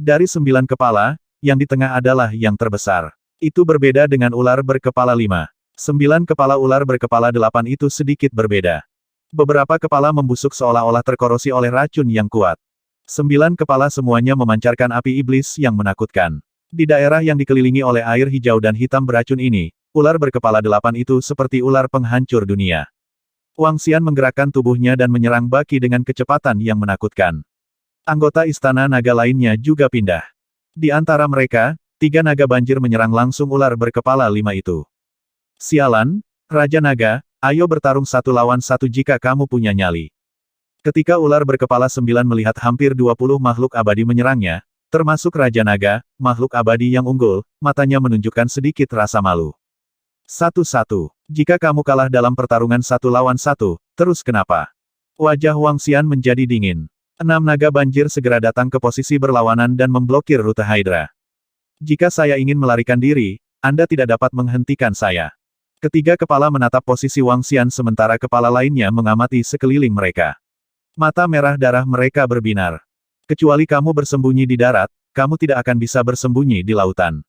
Dari 9 kepala, yang di tengah adalah yang terbesar. Itu berbeda dengan ular berkepala 5. 9 kepala ular berkepala 8 itu sedikit berbeda. Beberapa kepala membusuk seolah-olah terkorosi oleh racun yang kuat. 9 kepala semuanya memancarkan api iblis yang menakutkan. Di daerah yang dikelilingi oleh air hijau dan hitam beracun ini, ular berkepala 8 itu seperti ular penghancur dunia. Wang Xian menggerakkan tubuhnya dan menyerang Baki dengan kecepatan yang menakutkan. Anggota istana naga lainnya juga pindah. Di antara mereka, 3 naga banjir menyerang langsung ular berkepala 5 itu. Sialan, Raja Naga, ayo bertarung 1 lawan 1 jika kamu punya nyali. Ketika ular berkepala 9 melihat hampir 20 makhluk abadi menyerangnya, termasuk Raja Naga, makhluk abadi yang unggul, matanya menunjukkan sedikit rasa malu. 1-1. Jika kamu kalah dalam pertarungan 1 lawan 1, terus kenapa? Wajah Wang Xian menjadi dingin. 6 naga banjir segera datang ke posisi berlawanan dan memblokir rute Hydra. Jika saya ingin melarikan diri, Anda tidak dapat menghentikan saya. Ketiga kepala menatap posisi Wang Xian sementara kepala lainnya mengamati sekeliling mereka. Mata merah darah mereka berbinar. Kecuali kamu bersembunyi di darat, kamu tidak akan bisa bersembunyi di lautan.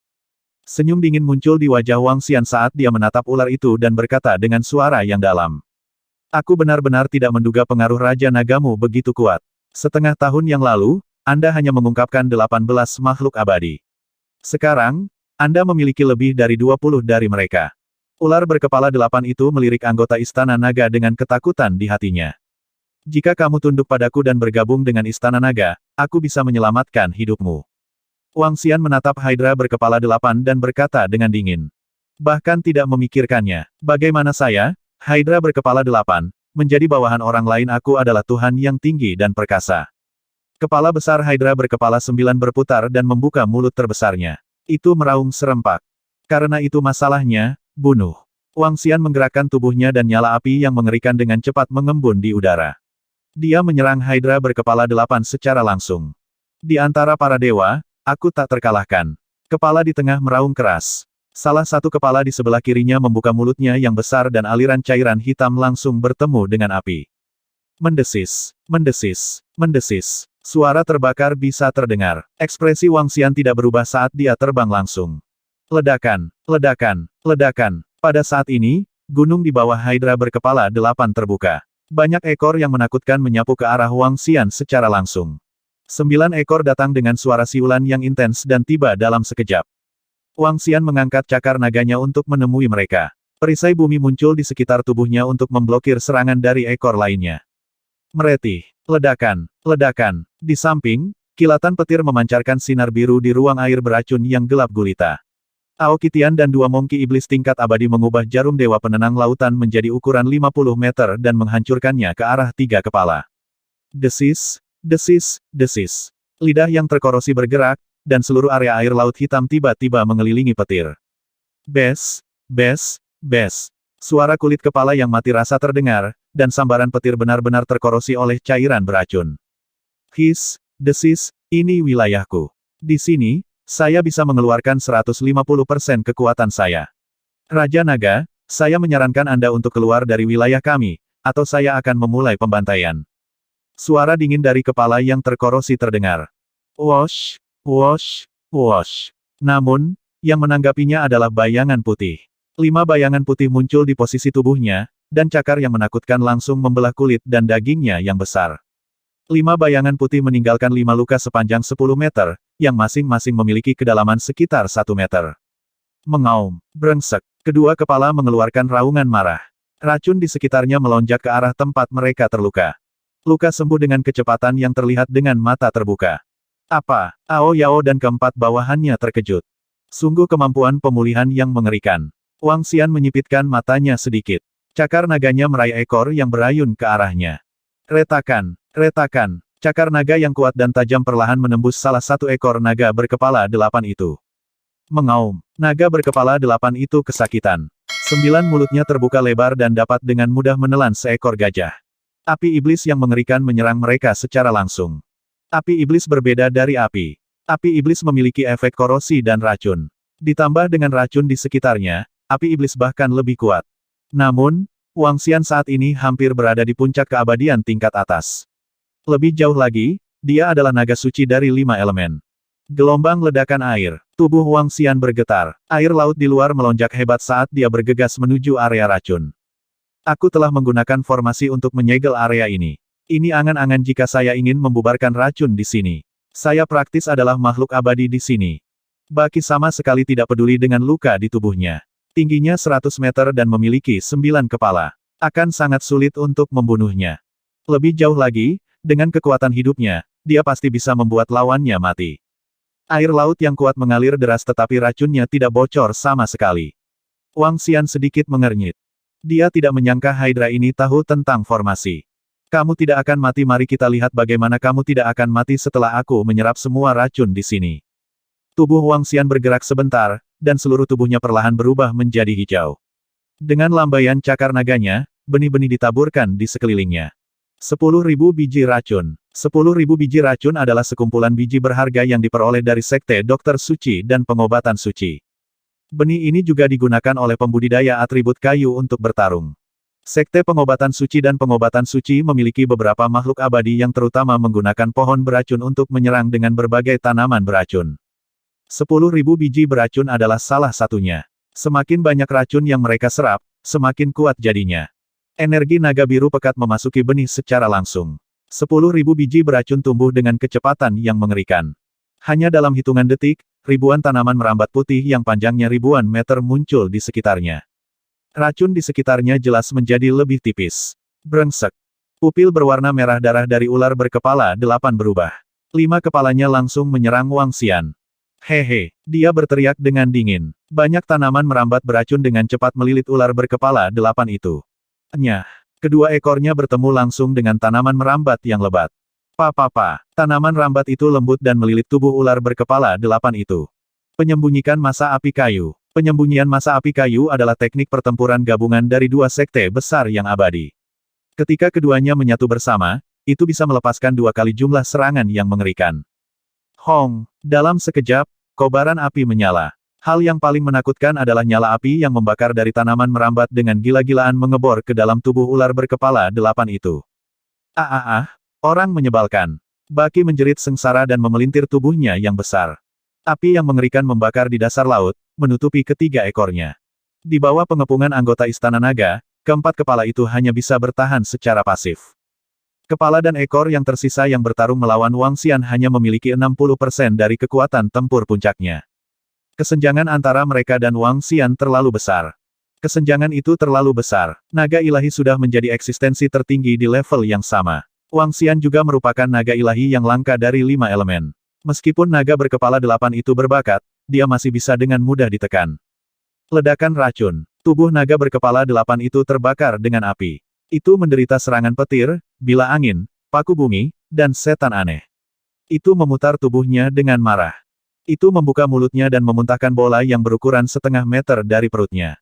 Senyum dingin muncul di wajah Wang Xian saat dia menatap ular itu dan berkata dengan suara yang dalam. Aku benar-benar tidak menduga pengaruh Raja Nagamu begitu kuat. Setengah tahun yang lalu, Anda hanya mengungkapkan 18 makhluk abadi. Sekarang, Anda memiliki lebih dari 20 dari mereka. Ular berkepala 8 itu melirik anggota Istana Naga dengan ketakutan di hatinya. Jika kamu tunduk padaku dan bergabung dengan Istana Naga, aku bisa menyelamatkan hidupmu. Wang Xian menatap Hydra berkepala 8 dan berkata dengan dingin. Bahkan tidak memikirkannya. Bagaimana saya, Hydra berkepala 8, menjadi bawahan orang lain aku adalah Tuhan yang tinggi dan perkasa. Kepala besar Hydra berkepala 9 berputar dan membuka mulut terbesarnya. Itu meraung serempak. Karena itu masalahnya, bunuh. Wang Xian menggerakkan tubuhnya dan nyala api yang mengerikan dengan cepat mengembun di udara. Dia menyerang Hydra berkepala 8 secara langsung. Di antara para dewa, aku tak terkalahkan. Kepala di tengah meraung keras. Salah satu kepala di sebelah kirinya membuka mulutnya yang besar dan aliran cairan hitam langsung bertemu dengan api. Mendesis, mendesis, mendesis. Suara terbakar bisa terdengar. Ekspresi Wang Xian tidak berubah saat dia terbang langsung. Ledakan, ledakan, ledakan. Pada saat ini, gunung di bawah Hydra berkepala 8 terbuka. Banyak ekor yang menakutkan menyapu ke arah Wang Xian secara langsung. 9 ekor datang dengan suara siulan yang intens dan tiba dalam sekejap. Wang Xian mengangkat cakar naganya untuk menemui mereka. Perisai bumi muncul di sekitar tubuhnya untuk memblokir serangan dari ekor lainnya. Meretih, ledakan, ledakan. Di samping, kilatan petir memancarkan sinar biru di ruang air beracun yang gelap gulita. Aoki Tian dan 2 mongki iblis tingkat abadi mengubah jarum dewa penenang lautan menjadi ukuran 50 meter dan menghancurkannya ke arah 3 kepala. Desis, desis, desis. Lidah yang terkorosi bergerak, dan seluruh area air laut hitam tiba-tiba mengelilingi petir. Bes, bes, bes. Suara kulit kepala yang mati rasa terdengar, dan sambaran petir benar-benar terkorosi oleh cairan beracun. His, desis, ini wilayahku. Di sini, saya bisa mengeluarkan 150% kekuatan saya. Raja Naga, saya menyarankan Anda untuk keluar dari wilayah kami, atau saya akan memulai pembantaian. Suara dingin dari kepala yang terkorosi terdengar. Wosh, wosh, wosh. Namun, yang menanggapinya adalah bayangan putih. 5 bayangan putih muncul di posisi tubuhnya, dan cakar yang menakutkan langsung membelah kulit dan dagingnya yang besar. 5 bayangan putih meninggalkan 5 luka sepanjang 10 meter, yang masing-masing memiliki kedalaman sekitar 1 meter. Mengaum, brengsek. Kedua kepala mengeluarkan raungan marah. Racun di sekitarnya melonjak ke arah tempat mereka terluka. Luka sembuh dengan kecepatan yang terlihat dengan mata terbuka. Apa? Ao Yao dan keempat bawahannya terkejut. Sungguh kemampuan pemulihan yang mengerikan. Wang Xian menyipitkan matanya sedikit. Cakar naganya meraih ekor yang berayun ke arahnya. Retakan, retakan. Cakar naga yang kuat dan tajam perlahan menembus salah satu ekor naga berkepala 8 itu. Mengaum. Naga berkepala 8 itu kesakitan. 9 mulutnya terbuka lebar dan dapat dengan mudah menelan seekor gajah. Api iblis yang mengerikan menyerang mereka secara langsung. Api iblis berbeda dari api. Api iblis memiliki efek korosi dan racun. Ditambah dengan racun di sekitarnya, api iblis bahkan lebih kuat. Namun, Wang Xian saat ini hampir berada di puncak keabadian tingkat atas. Lebih jauh lagi, dia adalah naga suci dari 5 elemen. Gelombang ledakan air. Tubuh Wang Xian bergetar. Air laut di luar melonjak hebat saat dia bergegas menuju area racun. Aku telah menggunakan formasi untuk menyegel area ini. Ini angan-angan jika saya ingin membubarkan racun di sini. Saya praktis adalah makhluk abadi di sini. Baki sama sekali tidak peduli dengan luka di tubuhnya. Tingginya 100 meter dan memiliki 9 kepala. Akan sangat sulit untuk membunuhnya. Lebih jauh lagi, dengan kekuatan hidupnya, dia pasti bisa membuat lawannya mati. Air laut yang kuat mengalir deras tetapi racunnya tidak bocor sama sekali. Wang Xian sedikit mengernyit. Dia tidak menyangka Hydra ini tahu tentang formasi. Kamu tidak akan mati, mari kita lihat bagaimana kamu tidak akan mati setelah aku menyerap semua racun di sini. Tubuh Wang Xian bergerak sebentar, dan seluruh tubuhnya perlahan berubah menjadi hijau. Dengan lambaian cakar naganya, benih-benih ditaburkan di sekelilingnya. 10.000 biji racun. 10.000 biji racun adalah sekumpulan biji berharga yang diperoleh dari Sekte Dokter Suci dan Pengobatan Suci. Benih ini juga digunakan oleh pembudidaya atribut kayu untuk bertarung. Sekte Pengobatan Suci dan Pengobatan Suci memiliki beberapa makhluk abadi yang terutama menggunakan pohon beracun untuk menyerang dengan berbagai tanaman beracun. 10.000 biji beracun adalah salah satunya. Semakin banyak racun yang mereka serap, semakin kuat jadinya. Energi naga biru pekat memasuki benih secara langsung. 10.000 biji beracun tumbuh dengan kecepatan yang mengerikan. Hanya dalam hitungan detik, ribuan tanaman merambat putih yang panjangnya ribuan meter muncul di sekitarnya. Racun di sekitarnya jelas menjadi lebih tipis. Brengsek. Pupil berwarna merah darah dari ular berkepala 8 berubah. 5 kepalanya langsung menyerang Wang Xian. Hehe, dia berteriak dengan dingin. Banyak tanaman merambat beracun dengan cepat melilit ular berkepala 8 itu. Nyah. Kedua ekornya bertemu langsung dengan tanaman merambat yang lebat. Tanaman rambat itu lembut dan melilit tubuh ular berkepala 8 itu. Penyembunyikan massa api kayu. Penyembunyian massa api kayu adalah teknik pertempuran gabungan dari dua sekte besar yang abadi. Ketika keduanya menyatu bersama, itu bisa melepaskan 2 kali jumlah serangan yang mengerikan. Hong! Dalam sekejap, kobaran api menyala. Hal yang paling menakutkan adalah nyala api yang membakar dari tanaman merambat dengan gila-gilaan mengebor ke dalam tubuh ular berkepala 8 itu. Orang menyebalkan. Baki menjerit sengsara dan memelintir tubuhnya yang besar. Api yang mengerikan membakar di dasar laut, menutupi ketiga ekornya. Di bawah pengepungan anggota Istana Naga, keempat kepala itu hanya bisa bertahan secara pasif. Kepala dan ekor yang tersisa yang bertarung melawan Wang Xian hanya memiliki 60% dari kekuatan tempur puncaknya. Kesenjangan antara mereka dan Wang Xian terlalu besar. Kesenjangan itu terlalu besar. Naga ilahi sudah menjadi eksistensi tertinggi di level yang sama. Wang Xian juga merupakan naga ilahi yang langka dari 5 elemen. Meskipun naga berkepala 8 itu berbakat, dia masih bisa dengan mudah ditekan. Ledakan racun. Tubuh naga berkepala 8 itu terbakar dengan api. Itu menderita serangan petir, bila angin, paku bumi, dan setan aneh. Itu memutar tubuhnya dengan marah. Itu membuka mulutnya dan memuntahkan bola yang berukuran setengah meter dari perutnya.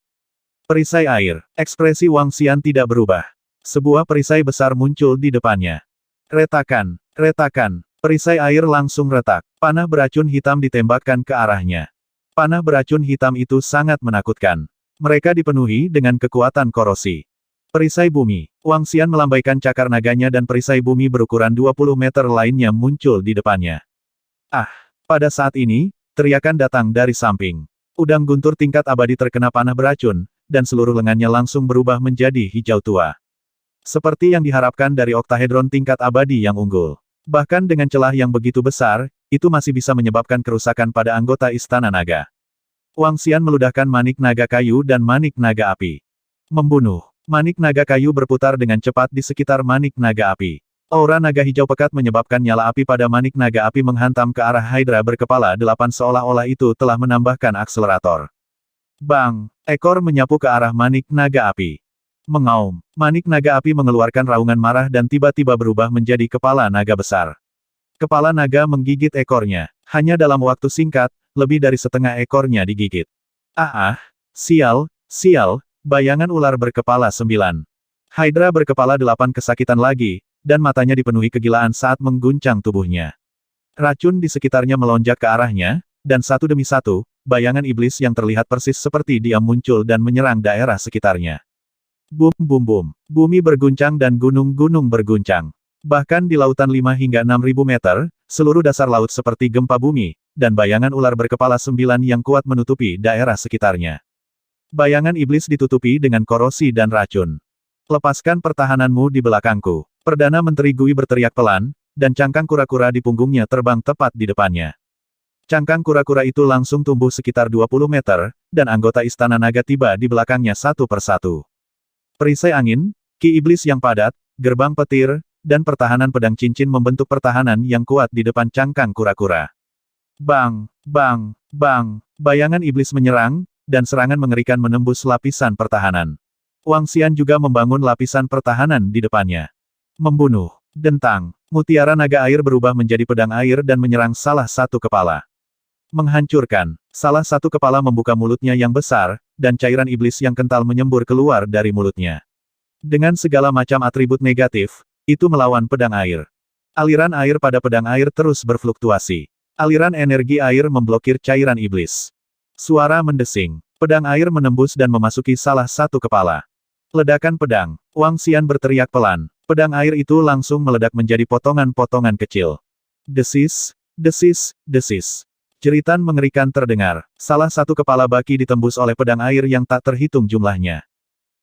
Perisai air. Ekspresi Wang Xian tidak berubah. Sebuah perisai besar muncul di depannya. Retakan. Retakan. Perisai air langsung retak. Panah beracun hitam ditembakkan ke arahnya. Panah beracun hitam itu sangat menakutkan. Mereka dipenuhi dengan kekuatan korosi. Perisai bumi. Wang Xian melambaikan cakar naganya dan perisai bumi berukuran 20 meter lainnya muncul di depannya. Pada saat ini, teriakan datang dari samping. Udang guntur tingkat abadi terkena panah beracun, dan seluruh lengannya langsung berubah menjadi hijau tua. Seperti yang diharapkan dari oktahedron tingkat abadi yang unggul. Bahkan dengan celah yang begitu besar, itu masih bisa menyebabkan kerusakan pada anggota Istana Naga. Wang Xian meludahkan manik naga kayu dan manik naga api. Membunuh. Manik naga kayu berputar dengan cepat di sekitar manik naga api. Aura naga hijau pekat menyebabkan nyala api pada manik naga api menghantam ke arah Hydra berkepala 8 seolah-olah itu telah menambahkan akselerator. Bang! Ekor menyapu ke arah manik naga api. Mengaum. Manik naga api mengeluarkan raungan marah dan tiba-tiba berubah menjadi kepala naga besar. Kepala naga menggigit ekornya. Hanya dalam waktu singkat, lebih dari setengah ekornya digigit. Sial, bayangan ular berkepala 9. Hydra berkepala 8 kesakitan lagi, dan matanya dipenuhi kegilaan saat mengguncang tubuhnya. Racun di sekitarnya melonjak ke arahnya, dan satu demi satu, bayangan iblis yang terlihat persis seperti dia muncul dan menyerang daerah sekitarnya. Bum bum bum. Bumi berguncang dan gunung-gunung berguncang. Bahkan di lautan 5 hingga 6.000 meter, seluruh dasar laut seperti gempa bumi, dan bayangan ular berkepala 9 yang kuat menutupi daerah sekitarnya. Bayangan iblis ditutupi dengan korosi dan racun. Lepaskan pertahananmu di belakangku. Perdana Menteri Gui berteriak pelan, dan cangkang kura-kura di punggungnya terbang tepat di depannya. Cangkang kura-kura itu langsung tumbuh sekitar 20 meter, dan anggota Istana Naga tiba di belakangnya satu persatu. Perisai angin, ki iblis yang padat, gerbang petir, dan pertahanan pedang cincin membentuk pertahanan yang kuat di depan cangkang kura-kura. Bang, bang, bang, bayangan iblis menyerang, dan serangan mengerikan menembus lapisan pertahanan. Wang Xian juga membangun lapisan pertahanan di depannya. Membunuh. Dentang. Mutiara naga air berubah menjadi pedang air dan menyerang salah satu kepala. Menghancurkan. Salah satu kepala membuka mulutnya yang besar, dan cairan iblis yang kental menyembur keluar dari mulutnya. Dengan segala macam atribut negatif, itu melawan pedang air. Aliran air pada pedang air terus berfluktuasi. Aliran energi air memblokir cairan iblis. Suara mendesing. Pedang air menembus dan memasuki salah satu kepala. Ledakan pedang. Wang Xian berteriak pelan. Pedang air itu langsung meledak menjadi potongan-potongan kecil. Desis, desis, desis. Jeritan mengerikan terdengar. Salah satu kepala baki ditembus oleh pedang air yang tak terhitung jumlahnya.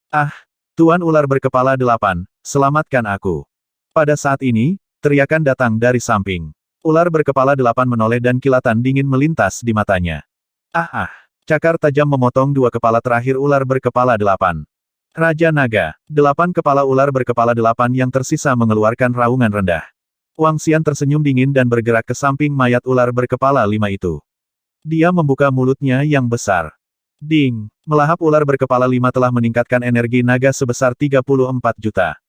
Ah, Tuan Ular berkepala 8, selamatkan aku. Pada saat ini, teriakan datang dari samping. Ular berkepala 8 menoleh dan kilatan dingin melintas di matanya. Ah, cakar tajam memotong dua kepala terakhir ular berkepala 8. Raja Naga, 8 kepala ular berkepala 8 yang tersisa mengeluarkan raungan rendah. Wang Xian tersenyum dingin dan bergerak ke samping mayat ular berkepala 5 itu. Dia membuka mulutnya yang besar. Ding! Melahap ular berkepala 5 telah meningkatkan energi naga sebesar 34 juta.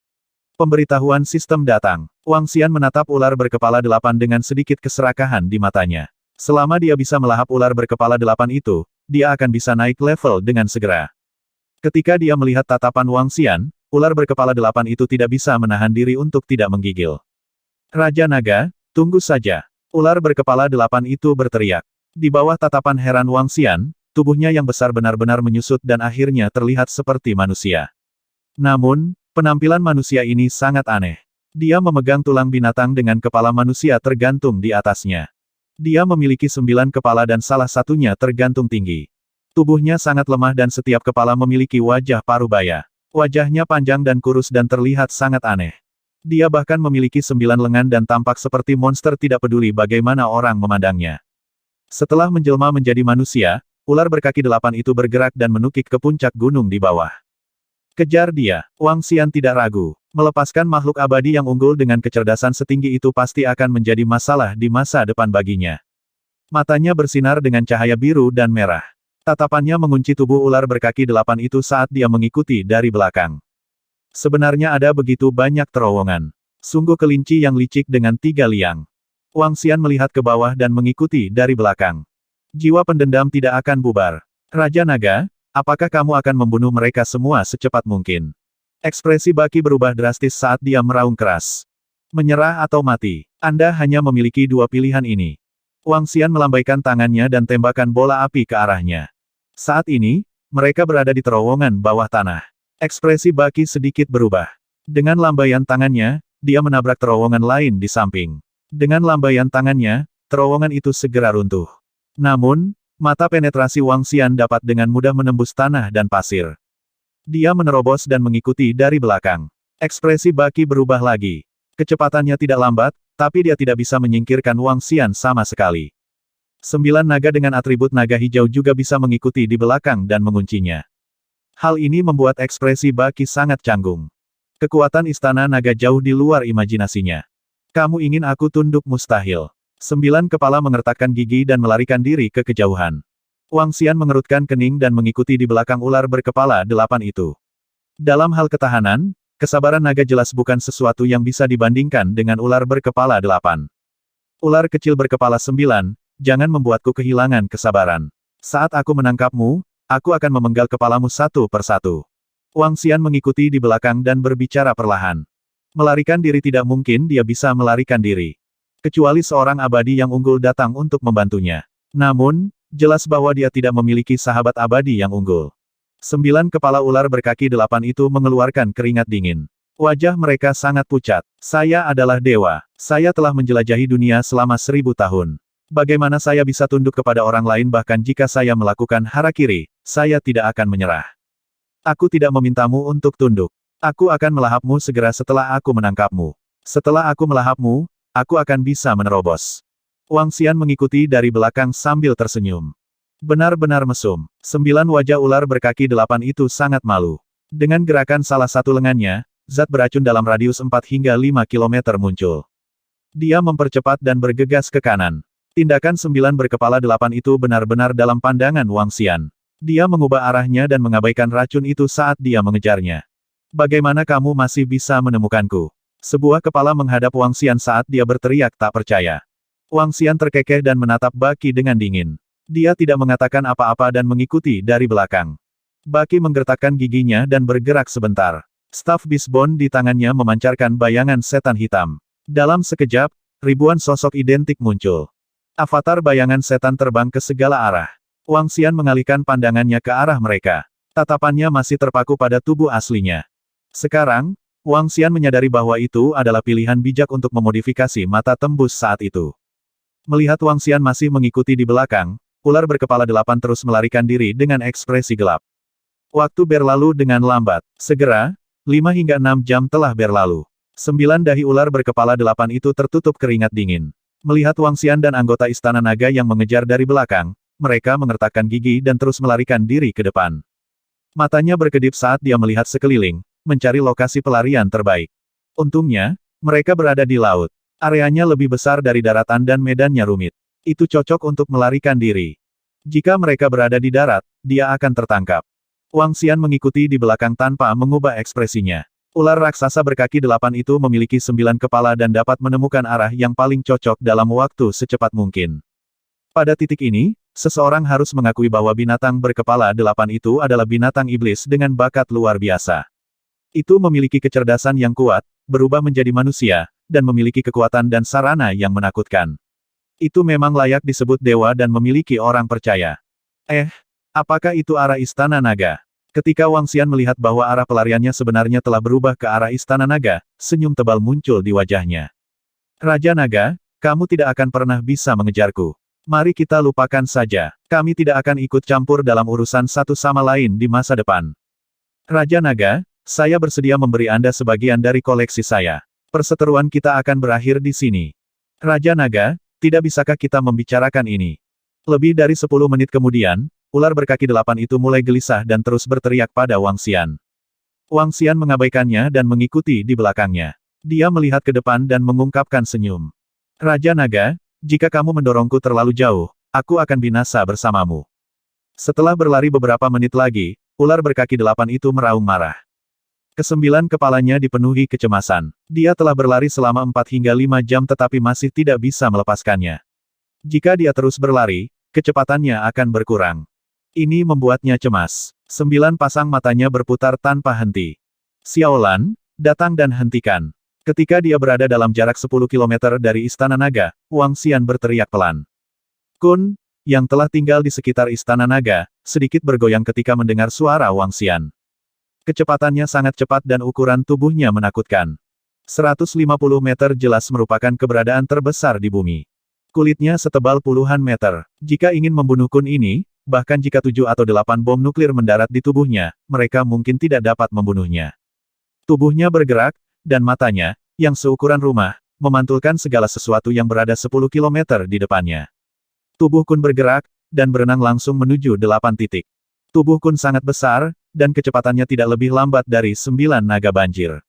Pemberitahuan sistem datang. Wang Xian menatap ular berkepala 8 dengan sedikit keserakahan di matanya. Selama dia bisa melahap ular berkepala 8 itu, dia akan bisa naik level dengan segera. Ketika dia melihat tatapan Wang Xian, ular berkepala 8 itu tidak bisa menahan diri untuk tidak menggigil. Raja Naga, tunggu saja. Ular berkepala 8 itu berteriak. Di bawah tatapan heran Wang Xian, tubuhnya yang besar benar-benar menyusut dan akhirnya terlihat seperti manusia. Namun, penampilan manusia ini sangat aneh. Dia memegang tulang binatang dengan kepala manusia tergantung di atasnya. Dia memiliki 9 kepala dan salah satunya tergantung tinggi. Tubuhnya sangat lemah dan setiap kepala memiliki wajah parubaya. Wajahnya panjang dan kurus dan terlihat sangat aneh. Dia bahkan memiliki 9 lengan dan tampak seperti monster tidak peduli bagaimana orang memandangnya. Setelah menjelma menjadi manusia, ular berkaki 8 itu bergerak dan menukik ke puncak gunung di bawah. Kejar dia. Wang Xian tidak ragu. Melepaskan makhluk abadi yang unggul dengan kecerdasan setinggi itu pasti akan menjadi masalah di masa depan baginya. Matanya bersinar dengan cahaya biru dan merah. Tatapannya mengunci tubuh ular berkaki 8 itu saat dia mengikuti dari belakang. Sebenarnya ada begitu banyak terowongan. Sungguh kelinci yang licik dengan 3 liang. Wang Xian melihat ke bawah dan mengikuti dari belakang. Jiwa pendendam tidak akan bubar. Raja Naga, apakah kamu akan membunuh mereka semua secepat mungkin? Ekspresi Baki berubah drastis saat dia meraung keras. Menyerah atau mati. Anda hanya memiliki 2 pilihan ini. Wang Xian melambaikan tangannya dan tembakan bola api ke arahnya. Saat ini, mereka berada di terowongan bawah tanah. Ekspresi Baki sedikit berubah. Dengan lambaian tangannya, dia menabrak terowongan lain di samping. Dengan lambaian tangannya, terowongan itu segera runtuh. Namun, mata penetrasi Wang Xian dapat dengan mudah menembus tanah dan pasir. Dia menerobos dan mengikuti dari belakang. Ekspresi Baki berubah lagi. Kecepatannya tidak lambat, tapi dia tidak bisa menyingkirkan Wang Xian sama sekali. 9 naga dengan atribut naga hijau juga bisa mengikuti di belakang dan menguncinya. Hal ini membuat ekspresi Baki sangat canggung. Kekuatan istana naga jauh di luar imajinasinya. Kamu ingin aku tunduk mustahil. 9 kepala mengertakkan gigi dan melarikan diri ke kejauhan. Wang Xian mengerutkan kening dan mengikuti di belakang ular berkepala 8 itu. Dalam hal ketahanan, kesabaran naga jelas bukan sesuatu yang bisa dibandingkan dengan ular berkepala 8. Ular kecil berkepala 9, jangan membuatku kehilangan kesabaran. Saat aku menangkapmu, aku akan memenggal kepalamu satu persatu. Wang Xian mengikuti di belakang dan berbicara perlahan. Melarikan diri tidak mungkin dia bisa melarikan diri. Kecuali seorang abadi yang unggul datang untuk membantunya. Namun, jelas bahwa dia tidak memiliki sahabat abadi yang unggul. 9 kepala ular berkaki 8 itu mengeluarkan keringat dingin. Wajah mereka sangat pucat. Saya adalah dewa. Saya telah menjelajahi dunia selama 1000 tahun. Bagaimana saya bisa tunduk kepada orang lain bahkan jika saya melakukan harakiri, saya tidak akan menyerah. Aku tidak memintamu untuk tunduk. Aku akan melahapmu segera setelah aku menangkapmu. Setelah aku melahapmu, aku akan bisa menerobos. Wang Xian mengikuti dari belakang sambil tersenyum. Benar-benar mesum. 9 wajah ular berkaki 8 itu sangat malu. Dengan gerakan salah satu lengannya, zat beracun dalam radius 4 hingga 5 kilometer muncul. Dia mempercepat dan bergegas ke kanan. Tindakan 9 berkepala 8 itu benar-benar dalam pandangan Wang Xian. Dia mengubah arahnya dan mengabaikan racun itu saat dia mengejarnya. Bagaimana kamu masih bisa menemukanku? Sebuah kepala menghadap Wang Xian saat dia berteriak tak percaya. Wang Xian terkekeh dan menatap Baki dengan dingin. Dia tidak mengatakan apa-apa dan mengikuti dari belakang. Baki menggertakkan giginya dan bergerak sebentar. Staf bisbon di tangannya memancarkan bayangan setan hitam. Dalam sekejap, ribuan sosok identik muncul. Avatar bayangan setan terbang ke segala arah. Wang Xian mengalihkan pandangannya ke arah mereka. Tatapannya masih terpaku pada tubuh aslinya. Sekarang, Wang Xian menyadari bahwa itu adalah pilihan bijak untuk memodifikasi mata tembus saat itu. Melihat Wang Xian masih mengikuti di belakang, ular berkepala 8 terus melarikan diri dengan ekspresi gelap. Waktu berlalu dengan lambat. Segera, 5 hingga 6 jam telah berlalu. 9 dahi ular berkepala 8 itu tertutup keringat dingin. Melihat Wang Xian dan anggota Istana Naga yang mengejar dari belakang, mereka mengertakkan gigi dan terus melarikan diri ke depan. Matanya berkedip saat dia melihat sekeliling, mencari lokasi pelarian terbaik. Untungnya, mereka berada di laut. Areanya lebih besar dari daratan dan medannya rumit. Itu cocok untuk melarikan diri. Jika mereka berada di darat, dia akan tertangkap. Wang Xian mengikuti di belakang tanpa mengubah ekspresinya. Ular raksasa berkaki 8 itu memiliki 9 kepala dan dapat menemukan arah yang paling cocok dalam waktu secepat mungkin. Pada titik ini, seseorang harus mengakui bahwa binatang berkepala 8 itu adalah binatang iblis dengan bakat luar biasa. Itu memiliki kecerdasan yang kuat, berubah menjadi manusia, dan memiliki kekuatan dan sarana yang menakutkan. Itu memang layak disebut dewa dan memiliki orang percaya. Apakah itu arah Istana Naga? Ketika Wang Xian melihat bahwa arah pelariannya sebenarnya telah berubah ke arah Istana Naga, senyum tebal muncul di wajahnya. Raja Naga, kamu tidak akan pernah bisa mengejarku. Mari kita lupakan saja. Kami tidak akan ikut campur dalam urusan satu sama lain di masa depan. Raja Naga, saya bersedia memberi Anda sebagian dari koleksi saya. Perseteruan kita akan berakhir di sini. Raja Naga, tidak bisakah kita membicarakan ini? Lebih dari 10 menit kemudian, ular berkaki 8 itu mulai gelisah dan terus berteriak pada Wang Xian. Wang Xian mengabaikannya dan mengikuti di belakangnya. Dia melihat ke depan dan mengungkapkan senyum. Raja Naga, jika kamu mendorongku terlalu jauh, aku akan binasa bersamamu. Setelah berlari beberapa menit lagi, ular berkaki 8 itu meraung marah. Kesembilan kepalanya dipenuhi kecemasan. Dia telah berlari selama 4 hingga 5 jam tetapi masih tidak bisa melepaskannya. Jika dia terus berlari, kecepatannya akan berkurang. Ini membuatnya cemas. 9 pasang matanya berputar tanpa henti. Xiaolan, datang dan hentikan. Ketika dia berada dalam jarak 10 km dari Istana Naga, Wang Xian berteriak pelan. Kun, yang telah tinggal di sekitar Istana Naga, sedikit bergoyang ketika mendengar suara Wang Xian. Kecepatannya sangat cepat dan ukuran tubuhnya menakutkan. 150 meter jelas merupakan keberadaan terbesar di bumi. Kulitnya setebal puluhan meter. Jika ingin membunuh Kun ini, bahkan jika 7 atau 8 bom nuklir mendarat di tubuhnya, mereka mungkin tidak dapat membunuhnya. Tubuhnya bergerak, dan matanya, yang seukuran rumah, memantulkan segala sesuatu yang berada 10 km di depannya. Tubuh Kun bergerak, dan berenang langsung menuju 8 titik. Tubuh Kun sangat besar, dan kecepatannya tidak lebih lambat dari 9 naga banjir.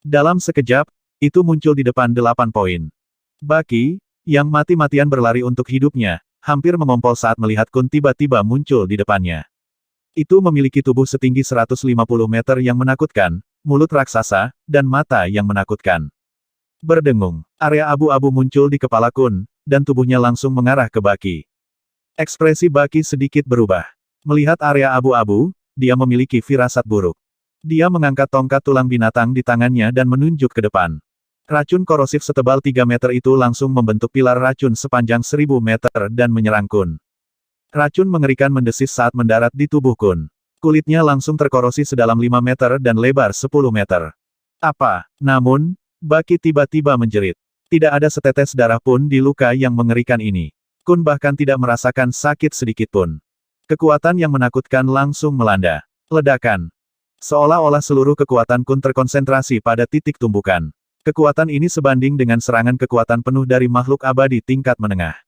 Dalam sekejap, itu muncul di depan 8 poin. Baki, yang mati-matian berlari untuk hidupnya, hampir mengompol saat melihat Kun tiba-tiba muncul di depannya. Itu memiliki tubuh setinggi 150 meter yang menakutkan, mulut raksasa, dan mata yang menakutkan. Berdengung, area abu-abu muncul di kepala Kun, dan tubuhnya langsung mengarah ke Baki. Ekspresi Baki sedikit berubah. Melihat area abu-abu, dia memiliki firasat buruk. Dia mengangkat tongkat tulang binatang di tangannya dan menunjuk ke depan. Racun korosif setebal 3 meter itu langsung membentuk pilar racun sepanjang 1000 meter dan menyerang Kun. Racun mengerikan mendesis saat mendarat di tubuh Kun. Kulitnya langsung terkorosi sedalam 5 meter dan lebar 10 meter. Apa? Namun, Baki tiba-tiba menjerit. Tidak ada setetes darah pun di luka yang mengerikan ini. Kun bahkan tidak merasakan sakit sedikitpun. Kekuatan yang menakutkan langsung melanda. Ledakan. Seolah-olah seluruh kekuatan Kun terkonsentrasi pada titik tumbukan. Kekuatan ini sebanding dengan serangan kekuatan penuh dari makhluk abadi tingkat menengah.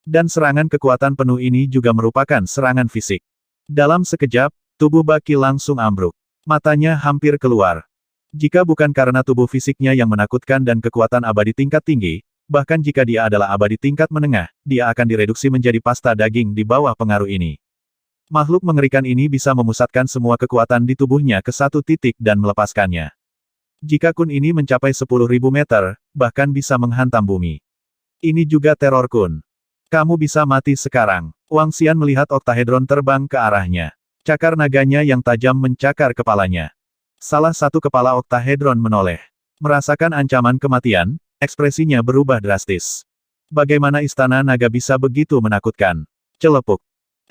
Dan serangan kekuatan penuh ini juga merupakan serangan fisik. Dalam sekejap, tubuh Baki langsung ambruk. Matanya hampir keluar. Jika bukan karena tubuh fisiknya yang menakutkan dan kekuatan abadi tingkat tinggi, bahkan jika dia adalah abadi tingkat menengah, dia akan direduksi menjadi pasta daging di bawah pengaruh ini. Makhluk mengerikan ini bisa memusatkan semua kekuatan di tubuhnya ke satu titik dan melepaskannya. Jika Kun ini mencapai 10.000 meter, bahkan bisa menghantam bumi. Ini juga teror Kun. Kamu bisa mati sekarang. Wang Xian melihat oktahedron terbang ke arahnya. Cakar naganya yang tajam mencakar kepalanya. Salah satu kepala oktahedron menoleh. Merasakan ancaman kematian, ekspresinya berubah drastis. Bagaimana istana naga bisa begitu menakutkan? Celepuk.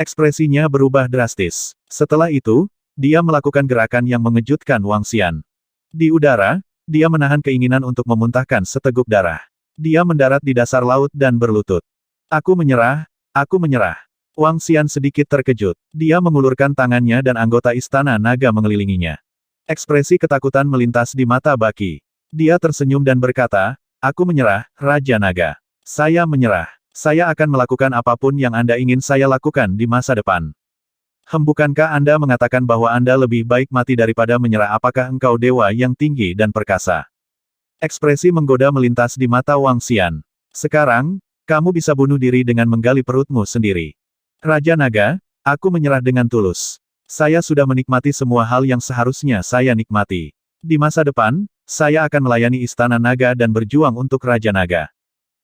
Ekspresinya berubah drastis. Setelah itu, dia melakukan gerakan yang mengejutkan Wang Xian. Di udara, dia menahan keinginan untuk memuntahkan seteguk darah. Dia mendarat di dasar laut dan berlutut. Aku menyerah, aku menyerah. Wang Xian sedikit terkejut. Dia mengulurkan tangannya dan anggota istana naga mengelilinginya. Ekspresi ketakutan melintas di mata Baki. Dia tersenyum dan berkata, aku menyerah, Raja Naga. Saya menyerah. Saya akan melakukan apapun yang Anda ingin saya lakukan di masa depan. Bukankah Anda mengatakan bahwa Anda lebih baik mati daripada menyerah? Apakah engkau dewa yang tinggi dan perkasa? Ekspresi menggoda melintas di mata Wang Xian. Sekarang, kamu bisa bunuh diri dengan menggali perutmu sendiri. Raja Naga, aku menyerah dengan tulus. Saya sudah menikmati semua hal yang seharusnya saya nikmati. Di masa depan, saya akan melayani Istana Naga dan berjuang untuk Raja Naga.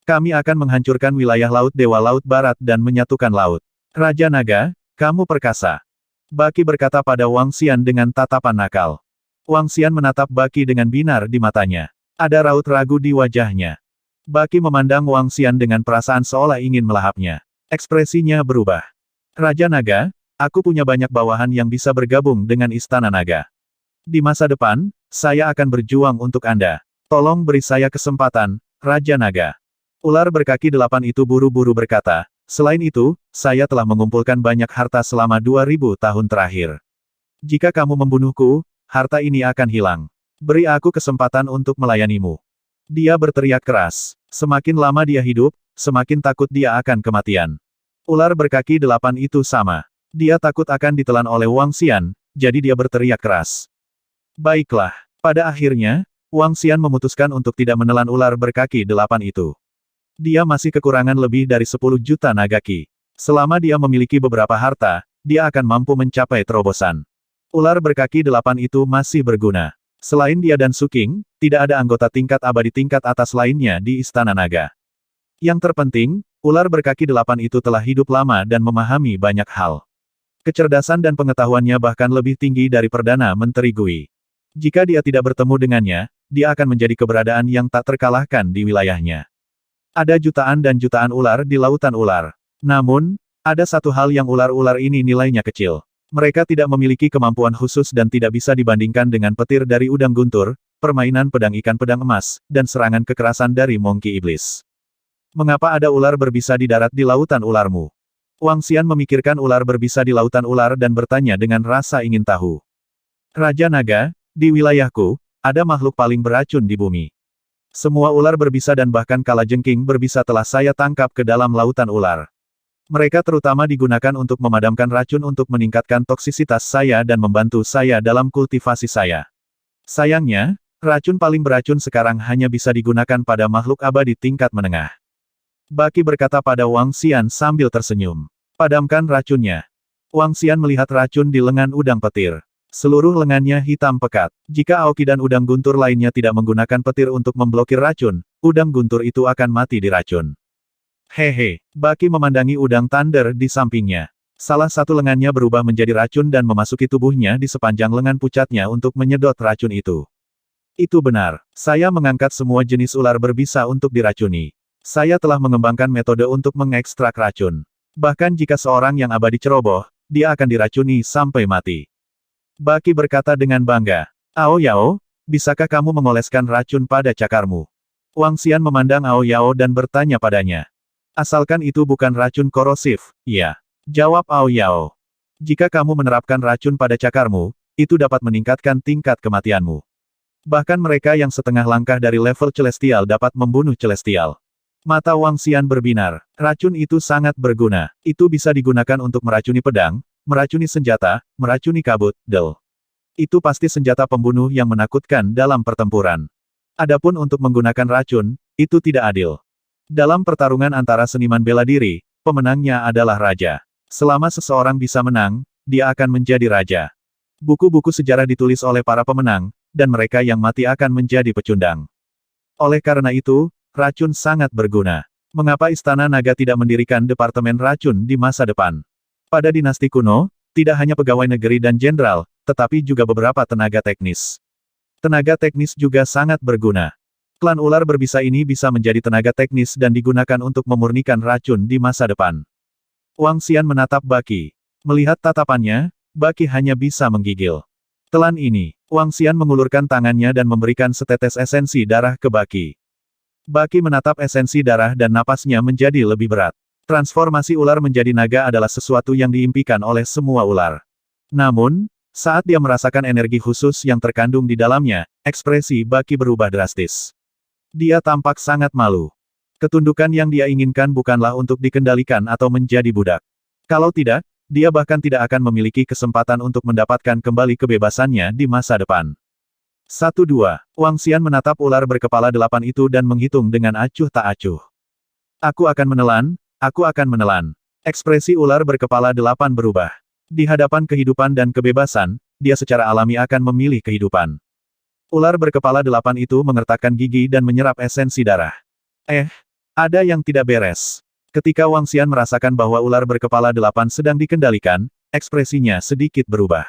Kami akan menghancurkan wilayah Laut Dewa Laut Barat dan menyatukan laut. Raja Naga, kamu perkasa. Baki berkata pada Wang Xian dengan tatapan nakal. Wang Xian menatap Baki dengan binar di matanya. Ada raut ragu di wajahnya. Baki memandang Wang Xian dengan perasaan seolah ingin melahapnya. Ekspresinya berubah. Raja Naga, aku punya banyak bawahan yang bisa bergabung dengan Istana Naga. Di masa depan, saya akan berjuang untuk Anda. Tolong beri saya kesempatan, Raja Naga. Ular berkaki 8 itu buru-buru berkata, selain itu, saya telah mengumpulkan banyak harta selama 2000 tahun terakhir. Jika kamu membunuhku, harta ini akan hilang. Beri aku kesempatan untuk melayanimu. Dia berteriak keras. Semakin lama dia hidup, semakin takut dia akan kematian. Ular berkaki 8 itu sama. Dia takut akan ditelan oleh Wang Xian, jadi dia berteriak keras. Baiklah, pada akhirnya, Wang Xian memutuskan untuk tidak menelan ular berkaki 8 itu. Dia masih kekurangan lebih dari 10 juta naga ki. Selama dia memiliki beberapa harta, dia akan mampu mencapai terobosan. Ular berkaki 8 itu masih berguna. Selain dia dan Su King, tidak ada anggota tingkat abadi tingkat atas lainnya di Istana Naga. Yang terpenting, ular berkaki 8 itu telah hidup lama dan memahami banyak hal. Kecerdasan dan pengetahuannya bahkan lebih tinggi dari Perdana Menteri Gui. Jika dia tidak bertemu dengannya, dia akan menjadi keberadaan yang tak terkalahkan di wilayahnya. Ada jutaan dan jutaan ular di lautan ular. Namun, ada satu hal yang ular-ular ini nilainya kecil. Mereka tidak memiliki kemampuan khusus dan tidak bisa dibandingkan dengan petir dari udang guntur, permainan pedang ikan pedang emas, dan serangan kekerasan dari Monkey Iblis. Mengapa ada ular berbisa di darat di lautan ularmu? Wang Xian memikirkan ular berbisa di lautan ular dan bertanya dengan rasa ingin tahu. Raja Naga, di wilayahku, ada makhluk paling beracun di bumi. Semua ular berbisa dan bahkan kalajengking berbisa telah saya tangkap ke dalam lautan ular. Mereka terutama digunakan untuk memadamkan racun untuk meningkatkan toksisitas saya dan membantu saya dalam kultivasi saya. Sayangnya, racun paling beracun sekarang hanya bisa digunakan pada makhluk abadi tingkat menengah. Baki berkata pada Wang Xian sambil tersenyum. Padamkan racunnya. Wang Xian melihat racun di lengan udang petir. Seluruh lengannya hitam pekat. Jika Aoki dan udang guntur lainnya tidak menggunakan petir untuk memblokir racun, udang guntur itu akan mati diracun. Hehe, Baki memandangi udang thunder di sampingnya. Salah satu lengannya berubah menjadi racun dan memasuki tubuhnya di sepanjang lengan pucatnya untuk menyedot racun itu. Itu benar. Saya mengangkat semua jenis ular berbisa untuk diracuni. Saya telah mengembangkan metode untuk mengekstrak racun. Bahkan jika seorang yang abadi ceroboh, dia akan diracuni sampai mati. Baki berkata dengan bangga. Ao Yao, bisakah kamu mengoleskan racun pada cakarmu? Wang Xian memandang Ao Yao dan bertanya padanya. Asalkan itu bukan racun korosif, ya. Jawab Ao Yao. Jika kamu menerapkan racun pada cakarmu, itu dapat meningkatkan tingkat kematianmu. Bahkan mereka yang setengah langkah dari level celestial dapat membunuh celestial. Mata Wang Xian berbinar. Racun itu sangat berguna. Itu bisa digunakan untuk meracuni pedang, meracuni senjata, meracuni kabut, Itu pasti senjata pembunuh yang menakutkan dalam pertempuran. Adapun untuk menggunakan racun, itu tidak adil. Dalam pertarungan antara seniman bela diri, pemenangnya adalah raja. Selama seseorang bisa menang, dia akan menjadi raja. Buku-buku sejarah ditulis oleh para pemenang, dan mereka yang mati akan menjadi pecundang. Oleh karena itu, racun sangat berguna. Mengapa Istana Naga tidak mendirikan departemen racun di masa depan? Pada dinasti kuno, tidak hanya pegawai negeri dan jenderal, tetapi juga beberapa tenaga teknis. Tenaga teknis juga sangat berguna. Klan ular berbisa ini bisa menjadi tenaga teknis dan digunakan untuk memurnikan racun di masa depan. Wang Xian menatap Baki. Melihat tatapannya, Baki hanya bisa menggigil. Telan ini, Wang Xian mengulurkan tangannya dan memberikan setetes esensi darah ke Baki. Baki menatap esensi darah dan napasnya menjadi lebih berat. Transformasi ular menjadi naga adalah sesuatu yang diimpikan oleh semua ular. Namun, saat dia merasakan energi khusus yang terkandung di dalamnya, ekspresi Baki berubah drastis. Dia tampak sangat malu. Ketundukan yang dia inginkan bukanlah untuk dikendalikan atau menjadi budak. Kalau tidak, dia bahkan tidak akan memiliki kesempatan untuk mendapatkan kembali kebebasannya di masa depan. 1-2. Wang Xian menatap ular berkepala 8 itu dan menghitung dengan acuh tak acuh. Aku akan menelan. Ekspresi ular berkepala 8 berubah. Di hadapan kehidupan dan kebebasan, dia secara alami akan memilih kehidupan. Ular berkepala 8 itu mengertakkan gigi dan menyerap esensi darah. Ada yang tidak beres. Ketika Wang Xian merasakan bahwa ular berkepala 8 sedang dikendalikan, ekspresinya sedikit berubah.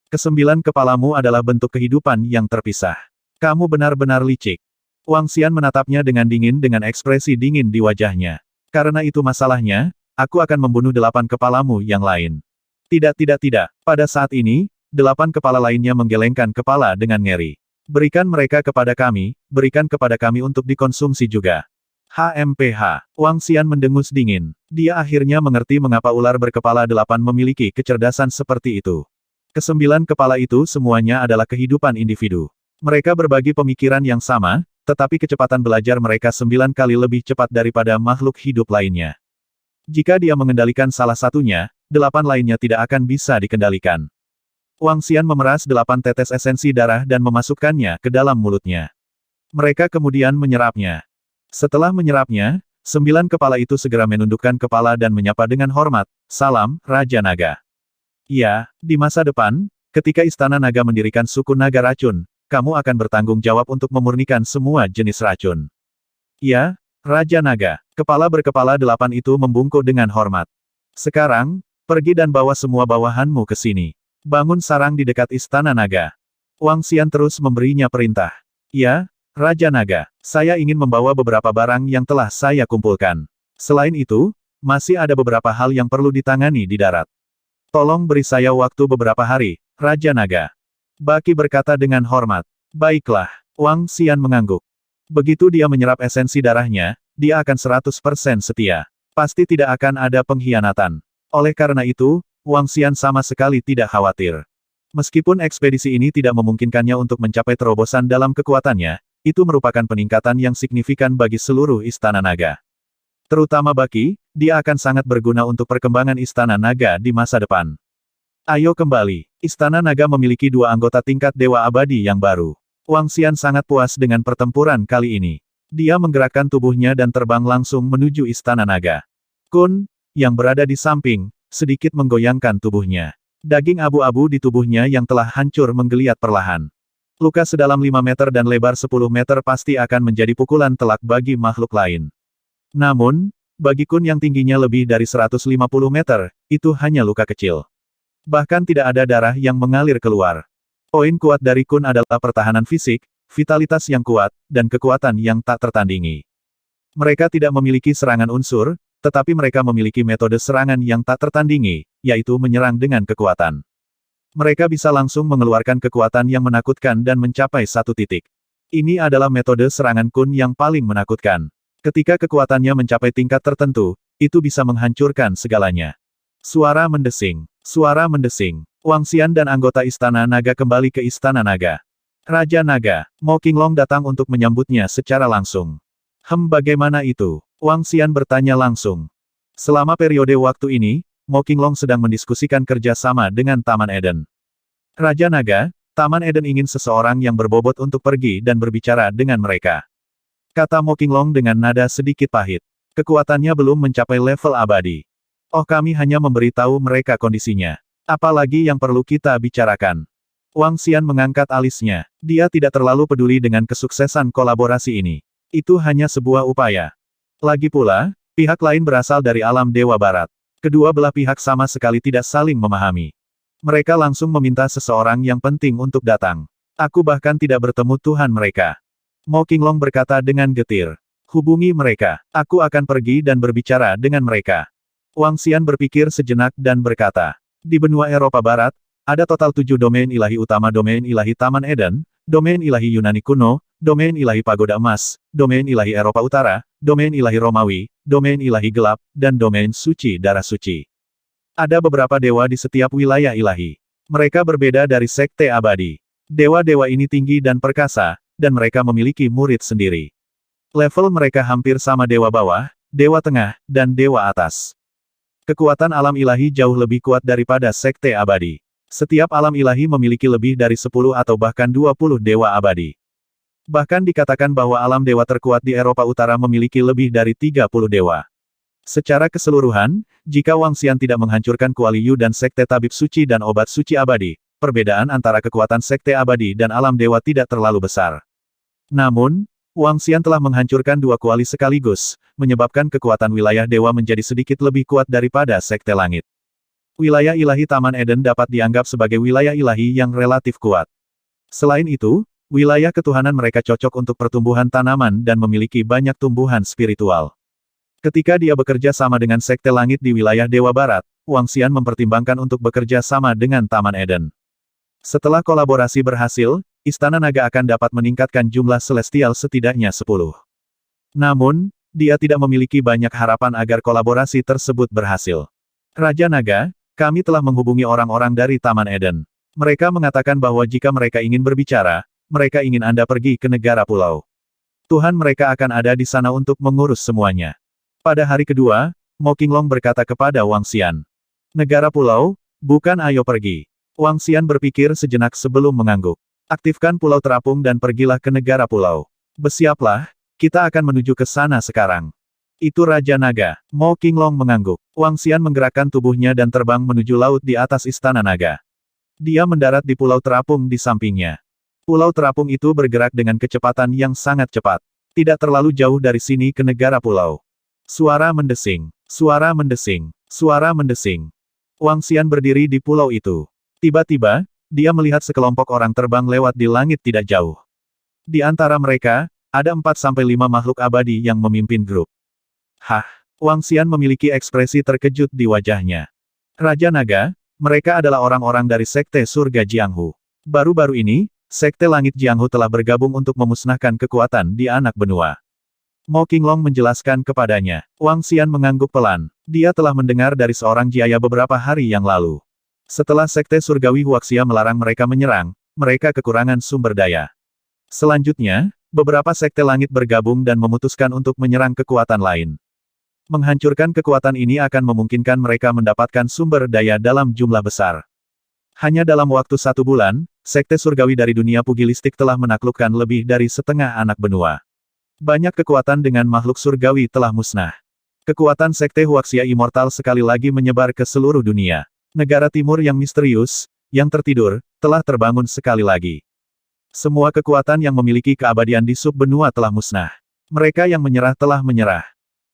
Kesembilan kepalamu adalah bentuk kehidupan yang terpisah. Kamu benar-benar licik. Wang Xian menatapnya dengan dingin dengan ekspresi dingin di wajahnya. Karena itu masalahnya, aku akan membunuh 8 kepalamu yang lain. Tidak. Pada saat ini, 8 kepala lainnya menggelengkan kepala dengan ngeri. Berikan mereka kepada kami untuk dikonsumsi juga. HMPH. Wang Xian mendengus dingin. Dia akhirnya mengerti mengapa ular berkepala 8 memiliki kecerdasan seperti itu. Kesembilan kepala itu semuanya adalah kehidupan individu. Mereka berbagi pemikiran yang sama, tetapi kecepatan belajar mereka 9 kali lebih cepat daripada makhluk hidup lainnya. Jika dia mengendalikan salah satunya, 8 lainnya tidak akan bisa dikendalikan. Wang Xian memeras 8 tetes esensi darah dan memasukkannya ke dalam mulutnya. Mereka kemudian menyerapnya. Setelah menyerapnya, 9 kepala itu segera menundukkan kepala dan menyapa dengan hormat, "Salam, Raja Naga." Ya, di masa depan, ketika Istana Naga mendirikan suku naga racun, kamu akan bertanggung jawab untuk memurnikan semua jenis racun. Ya, Raja Naga. Kepala berkepala 8 itu membungkuk dengan hormat. Sekarang, pergi dan bawa semua bawahanmu ke sini. Bangun sarang di dekat Istana Naga. Wang Xian terus memberinya perintah. Ya, Raja Naga. Saya ingin membawa beberapa barang yang telah saya kumpulkan. Selain itu, masih ada beberapa hal yang perlu ditangani di darat. Tolong beri saya waktu beberapa hari, Raja Naga. Baki berkata dengan hormat. Baiklah, Wang Xian mengangguk. Begitu dia menyerap esensi darahnya, dia akan 100% setia. Pasti tidak akan ada pengkhianatan. Oleh karena itu, Wang Xian sama sekali tidak khawatir. Meskipun ekspedisi ini tidak memungkinkannya untuk mencapai terobosan dalam kekuatannya, itu merupakan peningkatan yang signifikan bagi seluruh Istana Naga. Terutama Baki, dia akan sangat berguna untuk perkembangan Istana Naga di masa depan. Ayo kembali. Istana Naga memiliki 2 anggota tingkat Dewa Abadi yang baru. Wang Xian sangat puas dengan pertempuran kali ini. Dia menggerakkan tubuhnya dan terbang langsung menuju Istana Naga. Kun, yang berada di samping, sedikit menggoyangkan tubuhnya. Daging abu-abu di tubuhnya yang telah hancur menggeliat perlahan. Luka sedalam 5 meter dan lebar 10 meter pasti akan menjadi pukulan telak bagi makhluk lain. Namun, bagi Kun yang tingginya lebih dari 150 meter, itu hanya luka kecil. Bahkan tidak ada darah yang mengalir keluar. Poin kuat dari Kun adalah pertahanan fisik, vitalitas yang kuat, dan kekuatan yang tak tertandingi. Mereka tidak memiliki serangan unsur, tetapi mereka memiliki metode serangan yang tak tertandingi, yaitu menyerang dengan kekuatan. Mereka bisa langsung mengeluarkan kekuatan yang menakutkan dan mencapai satu titik. Ini adalah metode serangan Kun yang paling menakutkan. Ketika kekuatannya mencapai tingkat tertentu, itu bisa menghancurkan segalanya. Suara mendesing. Suara mendesing. Wang Xian dan anggota Istana Naga kembali ke Istana Naga. Raja Naga, Mo Qinglong datang untuk menyambutnya secara langsung. Bagaimana itu? Wang Xian bertanya langsung. Selama periode waktu ini, Mo Qinglong sedang mendiskusikan kerjasama dengan Taman Eden. Raja Naga, Taman Eden ingin seseorang yang berbobot untuk pergi dan berbicara dengan mereka. Kata Mo Qinglong dengan nada sedikit pahit. Kekuatannya belum mencapai level abadi. Oh, kami hanya memberitahu mereka kondisinya. Apalagi yang perlu kita bicarakan. Wang Xian mengangkat alisnya. Dia tidak terlalu peduli dengan kesuksesan kolaborasi ini. Itu hanya sebuah upaya. Lagi pula, pihak lain berasal dari alam Dewa Barat. Kedua belah pihak sama sekali tidak saling memahami. Mereka langsung meminta seseorang yang penting untuk datang. Aku bahkan tidak bertemu Tuhan mereka. Mo Qinglong berkata dengan getir. Hubungi mereka. Aku akan pergi dan berbicara dengan mereka. Wang Xian berpikir sejenak dan berkata. Di benua Eropa Barat, ada total 7 domain ilahi utama: domain ilahi Taman Eden, domain ilahi Yunani kuno, domain ilahi Pagoda Emas, domain ilahi Eropa Utara, domain ilahi Romawi, domain ilahi gelap, dan domain suci darah suci. Ada beberapa dewa di setiap wilayah ilahi. Mereka berbeda dari sekte abadi. Dewa-dewa ini tinggi dan perkasa, dan mereka memiliki murid sendiri. Level mereka hampir sama dewa bawah, dewa tengah, dan dewa atas. Kekuatan alam ilahi jauh lebih kuat daripada sekte abadi. Setiap alam ilahi memiliki lebih dari 10 atau bahkan 20 dewa abadi. Bahkan dikatakan bahwa alam dewa terkuat di Eropa Utara memiliki lebih dari 30 dewa. Secara keseluruhan, jika Wang Xian tidak menghancurkan Kuali Yu dan sekte tabib suci dan obat suci abadi, perbedaan antara kekuatan sekte abadi dan alam dewa tidak terlalu besar. Namun, Wang Xian telah menghancurkan 2 kuali sekaligus, menyebabkan kekuatan wilayah dewa menjadi sedikit lebih kuat daripada sekte langit. Wilayah ilahi Taman Eden dapat dianggap sebagai wilayah ilahi yang relatif kuat. Selain itu, wilayah ketuhanan mereka cocok untuk pertumbuhan tanaman dan memiliki banyak tumbuhan spiritual. Ketika dia bekerja sama dengan sekte langit di wilayah Dewa Barat, Wang Xian mempertimbangkan untuk bekerja sama dengan Taman Eden. Setelah kolaborasi berhasil, Istana Naga akan dapat meningkatkan jumlah celestial setidaknya 10. Namun, dia tidak memiliki banyak harapan agar kolaborasi tersebut berhasil. Raja Naga, kami telah menghubungi orang-orang dari Taman Eden. Mereka mengatakan bahwa jika mereka ingin berbicara, mereka ingin Anda pergi ke negara pulau. Tuhan mereka akan ada di sana untuk mengurus semuanya. Pada hari kedua, Mo Qinglong berkata kepada Wang Xian. Negara pulau, bukan ayo pergi. Wang Xian berpikir sejenak sebelum mengangguk. Aktifkan pulau terapung dan pergilah ke negara pulau. Bersiaplah, kita akan menuju ke sana sekarang. Itu Raja Naga. Mo Qinglong mengangguk. Wang Xian menggerakkan tubuhnya dan terbang menuju laut di atas Istana Naga. Dia mendarat di pulau terapung di sampingnya. Pulau terapung itu bergerak dengan kecepatan yang sangat cepat. Tidak terlalu jauh dari sini ke negara pulau. Suara mendesing. Suara mendesing. Suara mendesing. Wang Xian berdiri di pulau itu. Tiba-tiba, dia melihat sekelompok orang terbang lewat di langit tidak jauh. Di antara mereka, ada 4-5 makhluk abadi yang memimpin grup. Hah! Wang Xian memiliki ekspresi terkejut di wajahnya. Raja Naga, mereka adalah orang-orang dari Sekte Surga Jianghu. Baru-baru ini, Sekte Langit Jianghu telah bergabung untuk memusnahkan kekuatan di anak benua. Mo Qinglong menjelaskan kepadanya. Wang Xian mengangguk pelan. Dia telah mendengar dari seorang Jiaya beberapa hari yang lalu. Setelah Sekte Surgawi Huaxia melarang mereka menyerang, mereka kekurangan sumber daya. Selanjutnya, beberapa Sekte Langit bergabung dan memutuskan untuk menyerang kekuatan lain. Menghancurkan kekuatan ini akan memungkinkan mereka mendapatkan sumber daya dalam jumlah besar. Hanya dalam waktu 1 bulan, Sekte Surgawi dari dunia pugilistik telah menaklukkan lebih dari setengah anak benua. Banyak kekuatan dengan makhluk surgawi telah musnah. Kekuatan Sekte Huaxia Immortal sekali lagi menyebar ke seluruh dunia. Negara timur yang misterius, yang tertidur, telah terbangun sekali lagi. Semua kekuatan yang memiliki keabadian di sub-benua telah musnah. Mereka yang menyerah telah menyerah.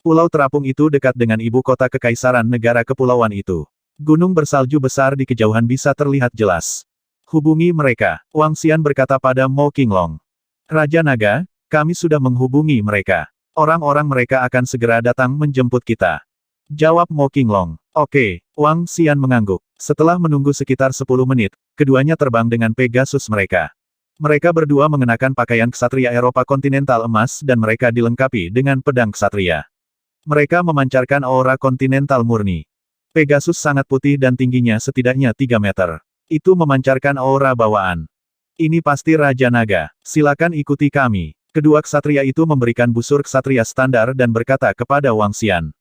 Pulau terapung itu dekat dengan ibu kota kekaisaran negara kepulauan itu. Gunung bersalju besar di kejauhan bisa terlihat jelas. Hubungi mereka, Wang Xian berkata pada Mo Qinglong. Raja Naga, kami sudah menghubungi mereka. Orang-orang mereka akan segera datang menjemput kita. Jawab Mo Qinglong. Oke, Wang Xian mengangguk. Setelah menunggu sekitar 10 menit, keduanya terbang dengan Pegasus mereka. Mereka berdua mengenakan pakaian ksatria Eropa kontinental emas dan mereka dilengkapi dengan pedang ksatria. Mereka memancarkan aura kontinental murni. Pegasus sangat putih dan tingginya setidaknya 3 meter. Itu memancarkan aura bawaan. Ini pasti Raja Naga. Silakan ikuti kami. Kedua ksatria itu memberikan busur ksatria standar dan berkata kepada Wang Xian.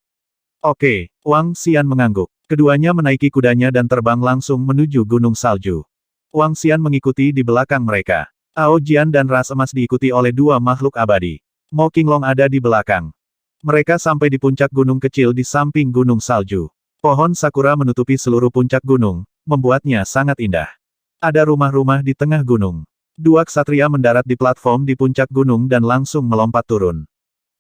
Oke, Wang Xian mengangguk. Keduanya menaiki kudanya dan terbang langsung menuju gunung salju. Wang Xian mengikuti di belakang mereka. Ao Jian dan ras emas diikuti oleh dua makhluk abadi. Mo Qinglong ada di belakang. Mereka sampai di puncak gunung kecil di samping gunung salju. Pohon sakura menutupi seluruh puncak gunung, membuatnya sangat indah. Ada rumah-rumah di tengah gunung. Dua ksatria mendarat di platform di puncak gunung dan langsung melompat turun.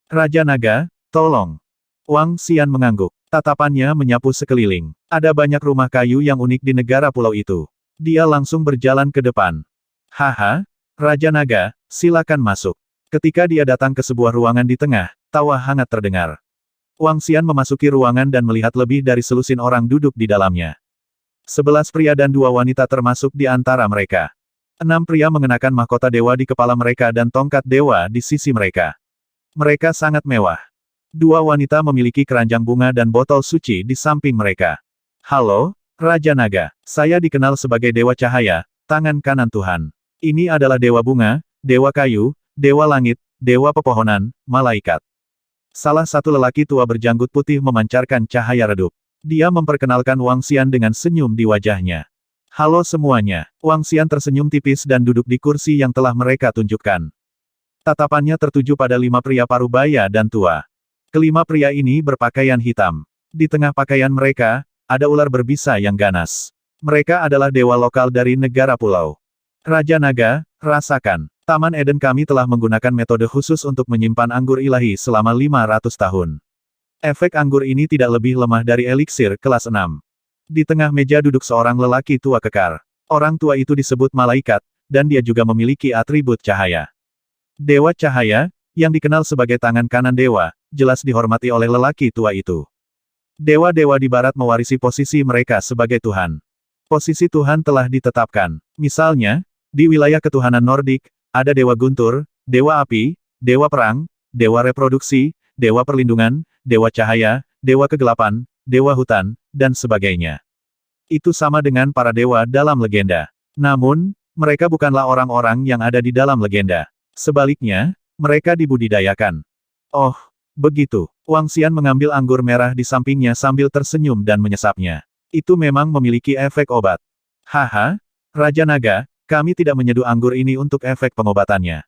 Raja Naga, tolong. Wang Xian mengangguk. Tatapannya menyapu sekeliling. Ada banyak rumah kayu yang unik di negara pulau itu. Dia langsung berjalan ke depan. Haha, Raja Naga, silakan masuk. Ketika dia datang ke sebuah ruangan di tengah, tawa hangat terdengar. Wang Xian memasuki ruangan dan melihat lebih dari selusin orang duduk di dalamnya. 11 pria dan 2 wanita termasuk di antara mereka. 6 pria mengenakan mahkota dewa di kepala mereka dan tongkat dewa di sisi mereka. Mereka sangat mewah. 2 wanita memiliki keranjang bunga dan botol suci di samping mereka. Halo, Raja Naga. Saya dikenal sebagai Dewa Cahaya, tangan kanan Tuhan. Ini adalah Dewa Bunga, Dewa Kayu, Dewa Langit, Dewa Pepohonan, Malaikat. Salah satu lelaki tua berjanggut putih memancarkan cahaya redup. Dia memperkenalkan Wang Xian dengan senyum di wajahnya. Halo semuanya. Wang Xian tersenyum tipis dan duduk di kursi yang telah mereka tunjukkan. Tatapannya tertuju pada 5 pria parubaya dan tua. Kelima pria ini berpakaian hitam. Di tengah pakaian mereka, ada ular berbisa yang ganas. Mereka adalah dewa lokal dari negara pulau. Raja Naga, rasakan. Taman Eden kami telah menggunakan metode khusus untuk menyimpan anggur ilahi selama 500 tahun. Efek anggur ini tidak lebih lemah dari eliksir kelas 6. Di tengah meja duduk seorang lelaki tua kekar. Orang tua itu disebut malaikat, dan dia juga memiliki atribut cahaya. Dewa Cahaya, yang dikenal sebagai tangan kanan dewa, jelas dihormati oleh lelaki tua itu. Dewa-dewa di barat mewarisi posisi mereka sebagai Tuhan. Posisi Tuhan telah ditetapkan. Misalnya, di wilayah ketuhanan Nordik, ada Dewa Guntur, Dewa Api, Dewa Perang, Dewa Reproduksi, Dewa Perlindungan, Dewa Cahaya, Dewa Kegelapan, Dewa Hutan, dan sebagainya. Itu sama dengan para dewa dalam legenda. Namun, mereka bukanlah orang-orang yang ada di dalam legenda. Sebaliknya, mereka dibudidayakan. Oh, begitu. Wang Xian mengambil anggur merah di sampingnya sambil tersenyum dan menyesapnya. Itu memang memiliki efek obat. Haha, Raja Naga, kami tidak menyeduh anggur ini untuk efek pengobatannya.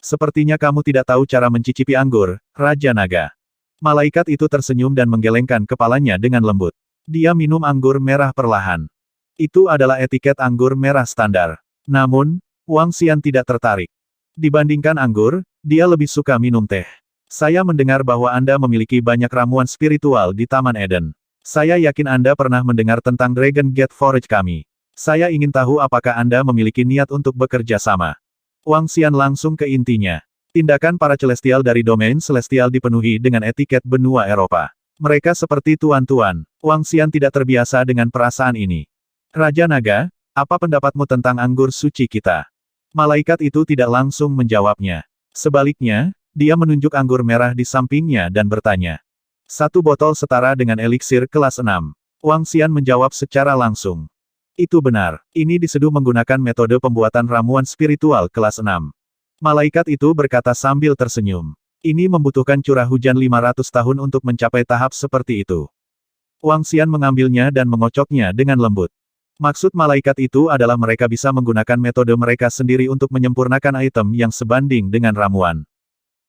Sepertinya kamu tidak tahu cara mencicipi anggur, Raja Naga. Malaikat itu tersenyum dan menggelengkan kepalanya dengan lembut. Dia minum anggur merah perlahan. Itu adalah etiket anggur merah standar. Namun, Wang Xian tidak tertarik. Dibandingkan anggur, dia lebih suka minum teh. Saya mendengar bahwa Anda memiliki banyak ramuan spiritual di Taman Eden. Saya yakin Anda pernah mendengar tentang Dragon Gate Forge kami. Saya ingin tahu apakah Anda memiliki niat untuk bekerja sama. Wang Xian langsung ke intinya. Tindakan para celestial dari domain celestial dipenuhi dengan etiket benua Eropa. Mereka seperti tuan-tuan. Wang Xian tidak terbiasa dengan perasaan ini. Raja Naga, apa pendapatmu tentang anggur suci kita? Malaikat itu tidak langsung menjawabnya. Sebaliknya, dia menunjuk anggur merah di sampingnya dan bertanya. 1 botol setara dengan eliksir kelas 6. Wang Xian menjawab secara langsung. Itu benar. Ini diseduh menggunakan metode pembuatan ramuan spiritual kelas 6. Malaikat itu berkata sambil tersenyum. Ini membutuhkan curah hujan 500 tahun untuk mencapai tahap seperti itu. Wang Xian mengambilnya dan mengocoknya dengan lembut. Maksud malaikat itu adalah mereka bisa menggunakan metode mereka sendiri untuk menyempurnakan item yang sebanding dengan ramuan.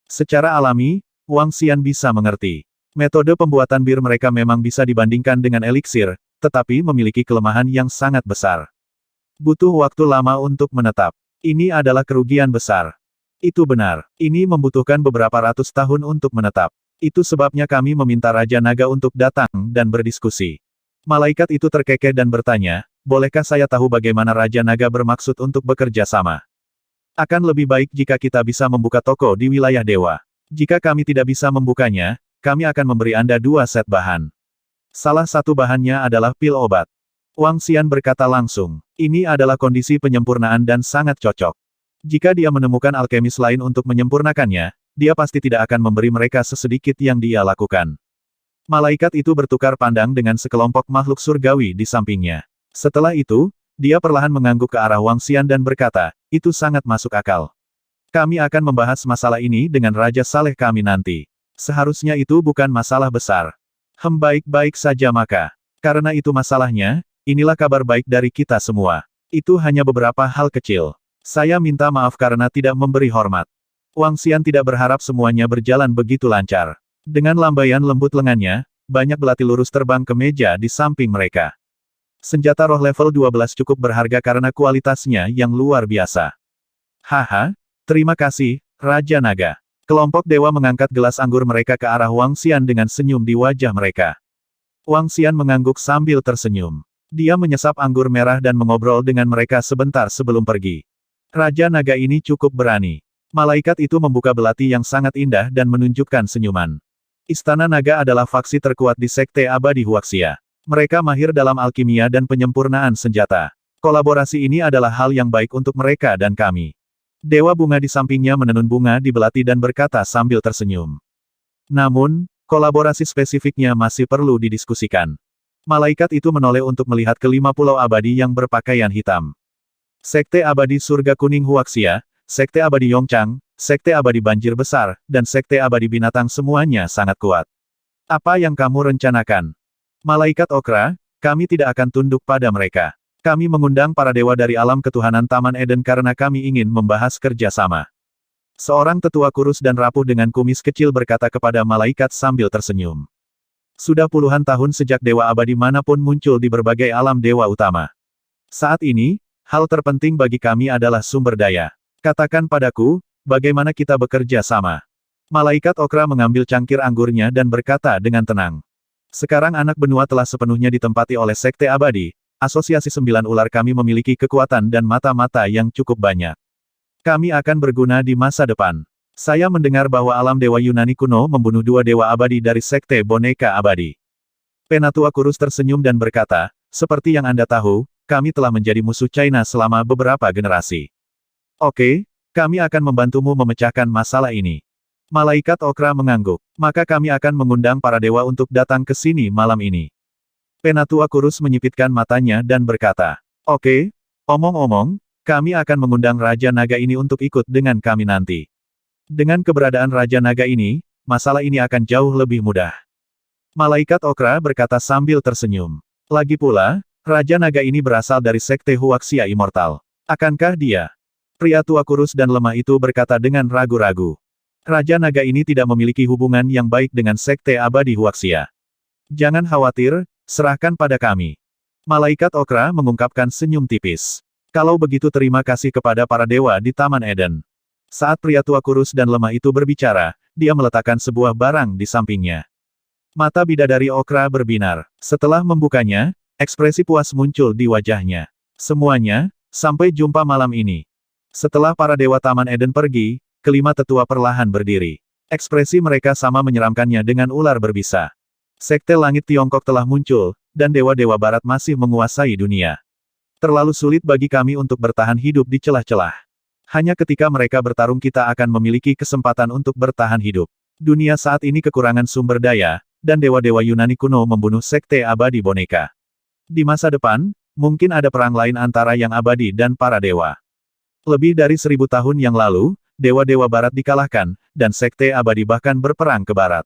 Secara alami, Wang Xian bisa mengerti. Metode pembuatan bir mereka memang bisa dibandingkan dengan eliksir, tetapi memiliki kelemahan yang sangat besar. Butuh waktu lama untuk menetap. Ini adalah kerugian besar. Itu benar. Ini membutuhkan beberapa ratus tahun untuk menetap. Itu sebabnya kami meminta Raja Naga untuk datang dan berdiskusi. Malaikat itu terkekeh dan bertanya, bolehkah saya tahu bagaimana Raja Naga bermaksud untuk bekerja sama? Akan lebih baik jika kita bisa membuka toko di wilayah dewa. Jika kami tidak bisa membukanya, kami akan memberi Anda 2 set bahan. Salah satu bahannya adalah pil obat. Wang Xian berkata langsung. Ini adalah kondisi penyempurnaan dan sangat cocok. Jika dia menemukan alkemis lain untuk menyempurnakannya, dia pasti tidak akan memberi mereka sesedikit yang dia lakukan. Malaikat itu bertukar pandang dengan sekelompok makhluk surgawi di sampingnya. Setelah itu, dia perlahan mengangguk ke arah Wang Xian dan berkata, itu sangat masuk akal. Kami akan membahas masalah ini dengan Raja Saleh kami nanti. Seharusnya itu bukan masalah besar. Baik-baik saja maka. Karena itu masalahnya, inilah kabar baik dari kita semua. Itu hanya beberapa hal kecil. Saya minta maaf karena tidak memberi hormat. Wang Xian tidak berharap semuanya berjalan begitu lancar. Dengan lambaian lembut lengannya, banyak belati lurus terbang ke meja di samping mereka. Senjata roh level 12 cukup berharga karena kualitasnya yang luar biasa. Haha, terima kasih, Raja Naga. Kelompok dewa mengangkat gelas anggur mereka ke arah Wang Xian dengan senyum di wajah mereka. Wang Xian mengangguk sambil tersenyum. Dia menyesap anggur merah dan mengobrol dengan mereka sebentar sebelum pergi. Raja Naga ini cukup berani. Malaikat itu membuka belati yang sangat indah dan menunjukkan senyuman. Istana Naga adalah faksi terkuat di Sekte Abadi Huaxia. Mereka mahir dalam alkimia dan penyempurnaan senjata. Kolaborasi ini adalah hal yang baik untuk mereka dan kami. Dewa bunga di sampingnya menenun bunga di belati dan berkata sambil tersenyum. Namun, kolaborasi spesifiknya masih perlu didiskusikan. Malaikat itu menoleh untuk melihat kelima pulau abadi yang berpakaian hitam. Sekte Abadi Surga Kuning Huaxia, Sekte Abadi Yongchang, Sekte Abadi Banjir Besar, dan Sekte Abadi Binatang semuanya sangat kuat. Apa yang kamu rencanakan? Malaikat Okra, kami tidak akan tunduk pada mereka. Kami mengundang para dewa dari alam ketuhanan Taman Eden karena kami ingin membahas kerjasama. Seorang tetua kurus dan rapuh dengan kumis kecil berkata kepada malaikat sambil tersenyum. Sudah puluhan tahun sejak dewa abadi manapun muncul di berbagai alam dewa utama. Saat ini, hal terpenting bagi kami adalah sumber daya. Katakan padaku, bagaimana kita bekerja sama? Malaikat Okra mengambil cangkir anggurnya dan berkata dengan tenang. Sekarang anak benua telah sepenuhnya ditempati oleh Sekte Abadi. Asosiasi Sembilan Ular kami memiliki kekuatan dan mata-mata yang cukup banyak. Kami akan berguna di masa depan. Saya mendengar bahwa alam dewa Yunani kuno membunuh dua dewa abadi dari Sekte Boneka Abadi. Penatua kurus tersenyum dan berkata, seperti yang Anda tahu, kami telah menjadi musuh China selama beberapa generasi. Oke, kami akan membantumu memecahkan masalah ini. Malaikat Okra mengangguk. Maka kami akan mengundang para dewa untuk datang ke sini malam ini. Penatua kurus menyipitkan matanya dan berkata, oke, omong-omong, kami akan mengundang Raja Naga ini untuk ikut dengan kami nanti. Dengan keberadaan Raja Naga ini, masalah ini akan jauh lebih mudah. Malaikat Okra berkata sambil tersenyum. Lagi pula, Raja Naga ini berasal dari Sekte Huaxia Immortal. Akankah dia? Pria tua kurus dan lemah itu berkata dengan ragu-ragu. Raja Naga ini tidak memiliki hubungan yang baik dengan Sekte Abadi Huaxia. Jangan khawatir, serahkan pada kami. Malaikat Okra mengungkapkan senyum tipis. Kalau begitu terima kasih kepada para dewa di Taman Eden. Saat pria tua kurus dan lemah itu berbicara, dia meletakkan sebuah barang di sampingnya. Mata bidadari Okra berbinar. Setelah membukanya, ekspresi puas muncul di wajahnya. Semuanya, sampai jumpa malam ini. Setelah para dewa Taman Eden pergi, kelima tetua perlahan berdiri. Ekspresi mereka sama menyeramkannya dengan ular berbisa. Sekte Langit Tiongkok telah muncul, dan dewa-dewa barat masih menguasai dunia. Terlalu sulit bagi kami untuk bertahan hidup di celah-celah. Hanya ketika mereka bertarung kita akan memiliki kesempatan untuk bertahan hidup. Dunia saat ini kekurangan sumber daya, dan dewa-dewa Yunani kuno membunuh Sekte Abadi Boneka. Di masa depan, mungkin ada perang lain antara yang abadi dan para dewa. Lebih dari 1000 tahun yang lalu, dewa-dewa barat dikalahkan, dan Sekte Abadi bahkan berperang ke barat.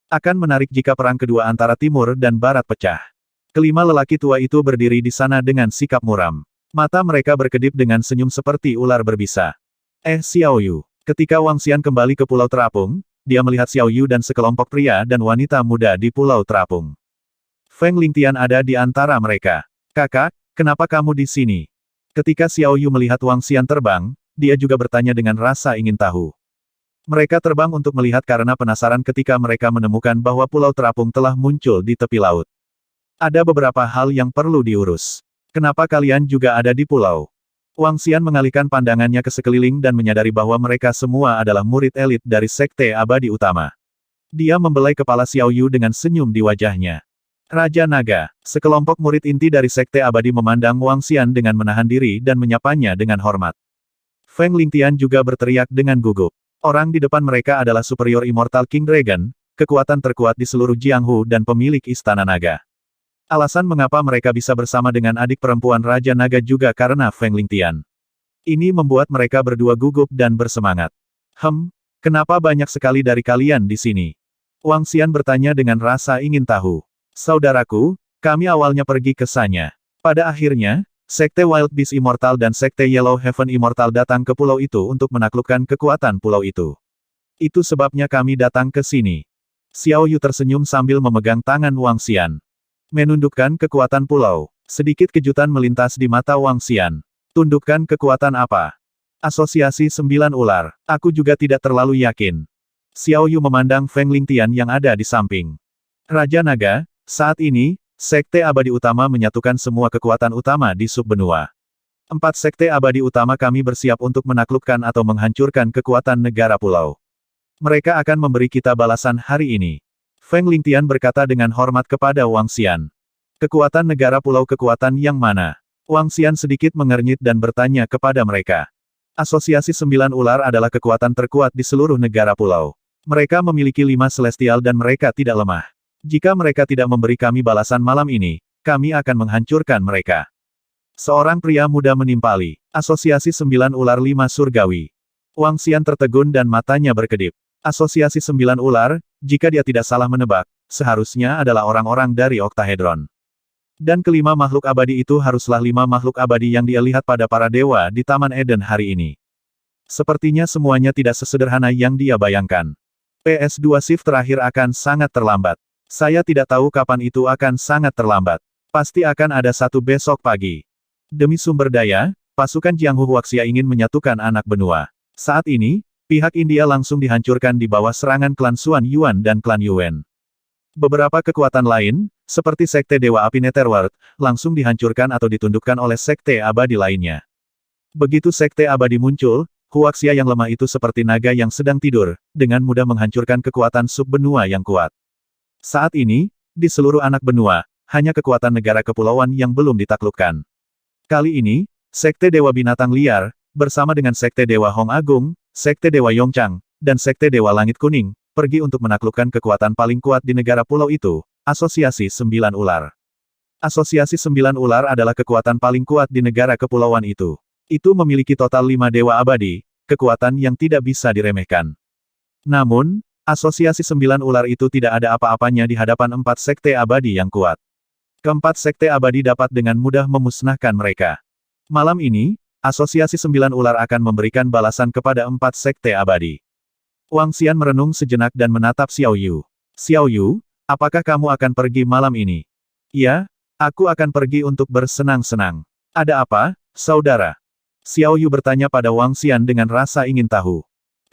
Akan menarik jika perang kedua antara timur dan barat pecah. Kelima lelaki tua itu berdiri di sana dengan sikap muram. Mata mereka berkedip dengan senyum seperti ular berbisa. Xiao Yu. Ketika Wang Xian kembali ke Pulau Terapung, dia melihat Xiao Yu dan sekelompok pria dan wanita muda di Pulau Terapung. Feng Lingtian ada di antara mereka. Kakak, kenapa kamu di sini? Ketika Xiao Yu melihat Wang Xian terbang, dia juga bertanya dengan rasa ingin tahu. Mereka terbang untuk melihat karena penasaran ketika mereka menemukan bahwa Pulau Terapung telah muncul di tepi laut. Ada beberapa hal yang perlu diurus. Kenapa kalian juga ada di pulau? Wang Xian mengalihkan pandangannya ke sekeliling dan menyadari bahwa mereka semua adalah murid elit dari Sekte Abadi Utama. Dia membelai kepala Xiao Yu dengan senyum di wajahnya. Raja Naga, sekelompok murid inti dari Sekte Abadi memandang Wang Xian dengan menahan diri dan menyapanya dengan hormat. Feng Lingtian juga berteriak dengan gugup. Orang di depan mereka adalah Superior Immortal King Dragon, kekuatan terkuat di seluruh Jianghu dan pemilik Istana Naga. Alasan mengapa mereka bisa bersama dengan adik perempuan Raja Naga juga karena Feng Lingtian. Ini membuat mereka berdua gugup dan bersemangat. Kenapa banyak sekali dari kalian di sini? Wang Xian bertanya dengan rasa ingin tahu. Saudaraku, kami awalnya pergi ke sana. Pada akhirnya, Sekte Wild Beast Immortal dan Sekte Yellow Heaven Immortal datang ke pulau itu untuk menaklukkan kekuatan pulau itu. Itu sebabnya kami datang ke sini. Xiao Yu tersenyum sambil memegang tangan Wang Xian. Menundukkan kekuatan pulau. Sedikit kejutan melintas di mata Wang Xian. Tundukkan kekuatan apa? Asosiasi 9 ular. Aku juga tidak terlalu yakin. Xiao Yu memandang Feng Lingtian yang ada di samping. Raja Naga, saat ini, Sekte Abadi Utama menyatukan semua kekuatan utama di subbenua. 4 Sekte Abadi Utama kami bersiap untuk menaklukkan atau menghancurkan kekuatan negara pulau. Mereka akan memberi kita balasan hari ini. Feng Lingtian berkata dengan hormat kepada Wang Xian. Kekuatan negara pulau kekuatan yang mana? Wang Xian sedikit mengernyit dan bertanya kepada mereka. Asosiasi 9 ular adalah kekuatan terkuat di seluruh negara pulau. Mereka memiliki 5 celestial dan mereka tidak lemah. Jika mereka tidak memberi kami balasan malam ini, kami akan menghancurkan mereka. Seorang pria muda menimpali. Asosiasi 9 ular 5 surgawi. Wang Xian tertegun dan matanya berkedip. Asosiasi 9 ular, jika dia tidak salah menebak, seharusnya adalah orang-orang dari Oktahedron. Dan kelima makhluk abadi itu haruslah 5 makhluk abadi yang dia lihat pada para dewa di Taman Eden hari ini. Sepertinya semuanya tidak sesederhana yang dia bayangkan. PS2 shift terakhir akan sangat terlambat. Saya tidak tahu kapan itu akan sangat terlambat. Pasti akan ada satu besok pagi. Demi sumber daya, pasukan Jianghu Huaxia ingin menyatukan anak benua. Saat ini, pihak India langsung dihancurkan di bawah serangan klan Xuan Yuan dan klan Yuan. Beberapa kekuatan lain, seperti Sekte Dewa Api Netherworld, langsung dihancurkan atau ditundukkan oleh Sekte Abadi lainnya. Begitu Sekte Abadi muncul, Huaxia yang lemah itu seperti naga yang sedang tidur, dengan mudah menghancurkan kekuatan subbenua yang kuat. Saat ini, di seluruh anak benua, hanya kekuatan negara kepulauan yang belum ditaklukkan. Kali ini, Sekte Dewa Binatang Liar, bersama dengan Sekte Dewa Hong Agung, Sekte Dewa Yongchang, dan Sekte Dewa Langit Kuning, pergi untuk menaklukkan kekuatan paling kuat di negara pulau itu, Asosiasi 9 Ular. Asosiasi 9 Ular adalah kekuatan paling kuat di negara kepulauan itu. Itu memiliki total 5 dewa abadi, kekuatan yang tidak bisa diremehkan. Namun, Asosiasi 9 ular itu tidak ada apa-apanya di hadapan 4 sekte abadi yang kuat. Keempat sekte abadi dapat dengan mudah memusnahkan mereka. Malam ini, Asosiasi 9 ular akan memberikan balasan kepada 4 sekte abadi. Wang Xian merenung sejenak dan menatap Xiao Yu. Xiao Yu, apakah kamu akan pergi malam ini? Ya, aku akan pergi untuk bersenang-senang. Ada apa, saudara? Xiao Yu bertanya pada Wang Xian dengan rasa ingin tahu.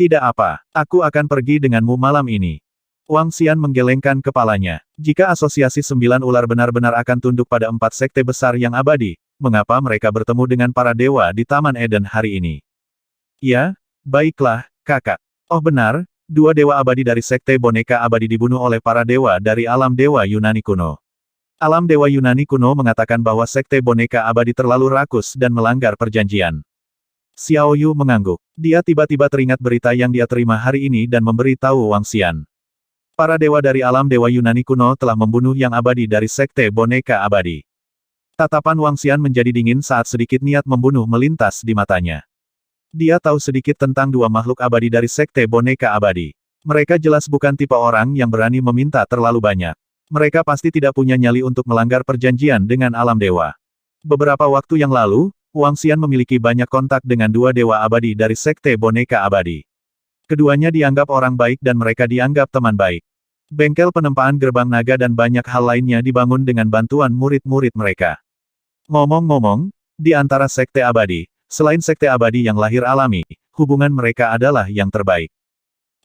Tidak apa, aku akan pergi denganmu malam ini. Wang Xian menggelengkan kepalanya. Jika Asosiasi 9 Ular benar-benar akan tunduk pada 4 sekte besar yang abadi, mengapa mereka bertemu dengan para dewa di Taman Eden hari ini? Ya, baiklah, kakak. Oh benar, 2 dewa abadi dari sekte boneka abadi dibunuh oleh para dewa dari alam dewa Yunani kuno. Alam dewa Yunani kuno mengatakan bahwa sekte boneka abadi terlalu rakus dan melanggar perjanjian. Xiao Yu mengangguk. Dia tiba-tiba teringat berita yang dia terima hari ini dan memberi tahu Wang Xian. Para dewa dari alam dewa Yunani kuno telah membunuh yang abadi dari sekte boneka abadi. Tatapan Wang Xian menjadi dingin saat sedikit niat membunuh melintas di matanya. Dia tahu sedikit tentang 2 makhluk abadi dari sekte boneka abadi. Mereka jelas bukan tipe orang yang berani meminta terlalu banyak. Mereka pasti tidak punya nyali untuk melanggar perjanjian dengan alam dewa. Beberapa waktu yang lalu, Wang Xian memiliki banyak kontak dengan 2 dewa abadi dari sekte boneka abadi. Keduanya dianggap orang baik dan mereka dianggap teman baik. Bengkel penempaan gerbang naga dan banyak hal lainnya dibangun dengan bantuan murid-murid mereka. Ngomong-ngomong, di antara sekte abadi, selain sekte abadi yang lahir alami, hubungan mereka adalah yang terbaik.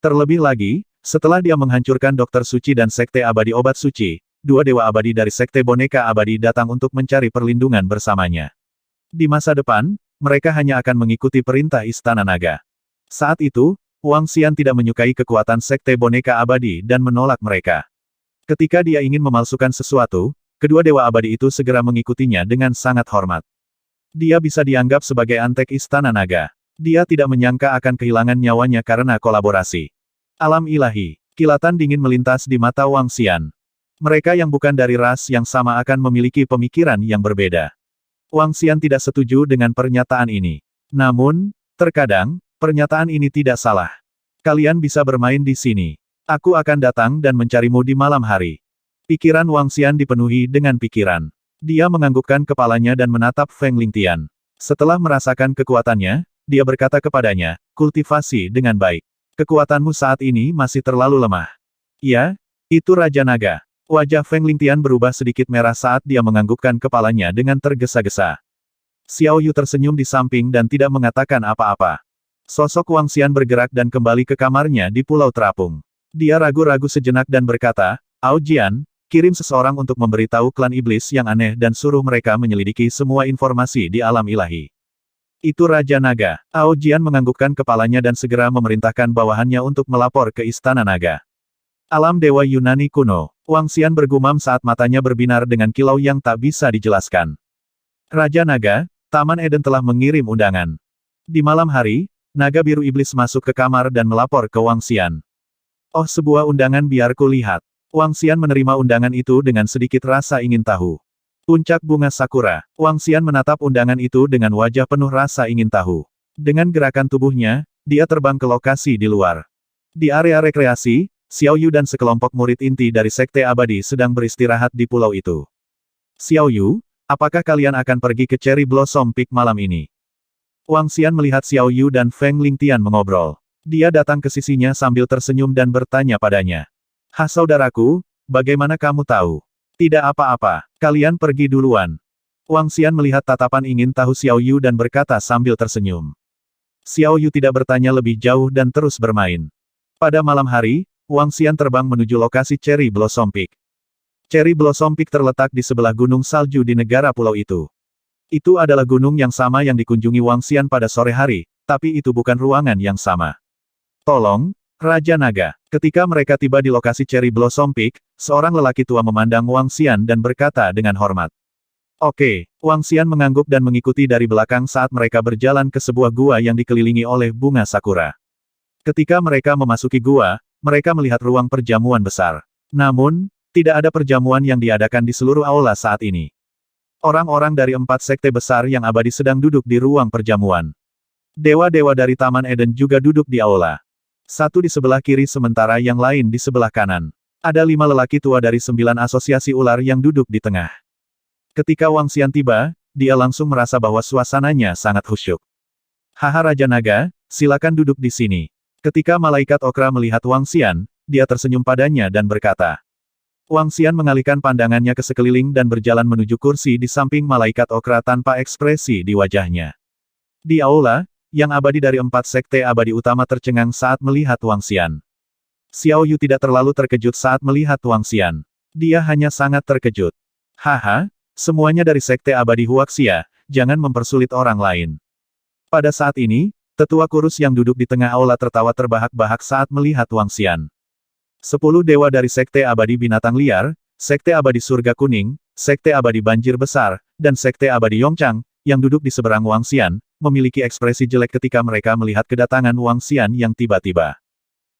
Terlebih lagi, setelah dia menghancurkan Dokter Suci dan sekte abadi obat suci, 2 dewa abadi dari sekte boneka abadi datang untuk mencari perlindungan bersamanya. Di masa depan, mereka hanya akan mengikuti perintah Istana Naga. Saat itu, Wang Xian tidak menyukai kekuatan sekte boneka abadi dan menolak mereka. Ketika dia ingin memalsukan sesuatu, kedua dewa abadi itu segera mengikutinya dengan sangat hormat. Dia bisa dianggap sebagai antek Istana Naga. Dia tidak menyangka akan kehilangan nyawanya karena kolaborasi. Alam ilahi. Kilatan dingin melintas di mata Wang Xian. Mereka yang bukan dari ras yang sama akan memiliki pemikiran yang berbeda. Wang Xian tidak setuju dengan pernyataan ini. Namun, terkadang, pernyataan ini tidak salah. Kalian bisa bermain di sini. Aku akan datang dan mencarimu di malam hari. Pikiran Wang Xian dipenuhi dengan pikiran. Dia menganggukkan kepalanya dan menatap Feng Lingtian. Setelah merasakan kekuatannya, dia berkata kepadanya, kultivasi dengan baik. Kekuatanmu saat ini masih terlalu lemah. Ya, itu Raja Naga. Wajah Feng Lingtian berubah sedikit merah saat dia menganggukkan kepalanya dengan tergesa-gesa. Xiao Yu tersenyum di samping dan tidak mengatakan apa-apa. Sosok Wang Xian bergerak dan kembali ke kamarnya di Pulau Terapung. Dia ragu-ragu sejenak dan berkata, Ao Jian, kirim seseorang untuk memberitahu klan iblis yang aneh dan suruh mereka menyelidiki semua informasi di alam ilahi. Itu Raja Naga. Ao Jian menganggukkan kepalanya dan segera memerintahkan bawahannya untuk melapor ke Istana Naga. Alam Dewa Yunani kuno. Wang Xian bergumam saat matanya berbinar dengan kilau yang tak bisa dijelaskan. Raja Naga, Taman Eden telah mengirim undangan. Di malam hari, Naga Biru Iblis masuk ke kamar dan melapor ke Wang Xian. Oh, sebuah undangan, biar ku lihat. Wang Xian menerima undangan itu dengan sedikit rasa ingin tahu. Puncak bunga sakura. Wang Xian menatap undangan itu dengan wajah penuh rasa ingin tahu. Dengan gerakan tubuhnya, dia terbang ke lokasi di luar. Di area rekreasi, Xiao Yu dan sekelompok murid inti dari Sekte Abadi sedang beristirahat di pulau itu. Xiao Yu, apakah kalian akan pergi ke Cherry Blossom Peak malam ini? Wang Xian melihat Xiao Yu dan Feng Lingtian mengobrol. Dia datang ke sisinya sambil tersenyum dan bertanya padanya. Hah, saudaraku, bagaimana kamu tahu? Tidak apa-apa, kalian pergi duluan. Wang Xian melihat tatapan ingin tahu Xiao Yu dan berkata sambil tersenyum. Xiao Yu tidak bertanya lebih jauh dan terus bermain. Pada malam hari, Wang Xian terbang menuju lokasi Cherry Blossom Peak. Cherry Blossom Peak terletak di sebelah gunung salju di negara pulau itu. Itu adalah gunung yang sama yang dikunjungi Wang Xian pada sore hari, tapi itu bukan ruangan yang sama. Tolong, Raja Naga. Ketika mereka tiba di lokasi Cherry Blossom Peak, seorang lelaki tua memandang Wang Xian dan berkata dengan hormat. Oke, Wang Xian mengangguk dan mengikuti dari belakang saat mereka berjalan ke sebuah gua yang dikelilingi oleh bunga sakura. Ketika mereka memasuki gua, mereka melihat ruang perjamuan besar. Namun, tidak ada perjamuan yang diadakan di seluruh aula saat ini. Orang-orang dari 4 sekte besar yang abadi sedang duduk di ruang perjamuan. Dewa-dewa dari Taman Eden juga duduk di aula. Satu di sebelah kiri sementara yang lain di sebelah kanan. Ada 5 lelaki tua dari 9 asosiasi ular yang duduk di tengah. Ketika Wang Xian tiba, dia langsung merasa bahwa suasananya sangat khusyuk. Haha, Raja Naga, silakan duduk di sini. Ketika malaikat Okra melihat Wang Xian, dia tersenyum padanya dan berkata. Wang Xian mengalihkan pandangannya ke sekeliling dan berjalan menuju kursi di samping malaikat Okra tanpa ekspresi di wajahnya. Di aula, yang abadi dari 4 sekte abadi utama tercengang saat melihat Wang Xian. Xiao Yu tidak terlalu terkejut saat melihat Wang Xian. Dia hanya sangat terkejut. Haha, semuanya dari sekte abadi Huaxia, jangan mempersulit orang lain. Pada saat ini, tetua kurus yang duduk di tengah aula tertawa terbahak-bahak saat melihat Wang Xian. 10 dewa dari Sekte Abadi Binatang Liar, Sekte Abadi Surga Kuning, Sekte Abadi Banjir Besar, dan Sekte Abadi Yongchang, yang duduk di seberang Wang Xian, memiliki ekspresi jelek ketika mereka melihat kedatangan Wang Xian yang tiba-tiba.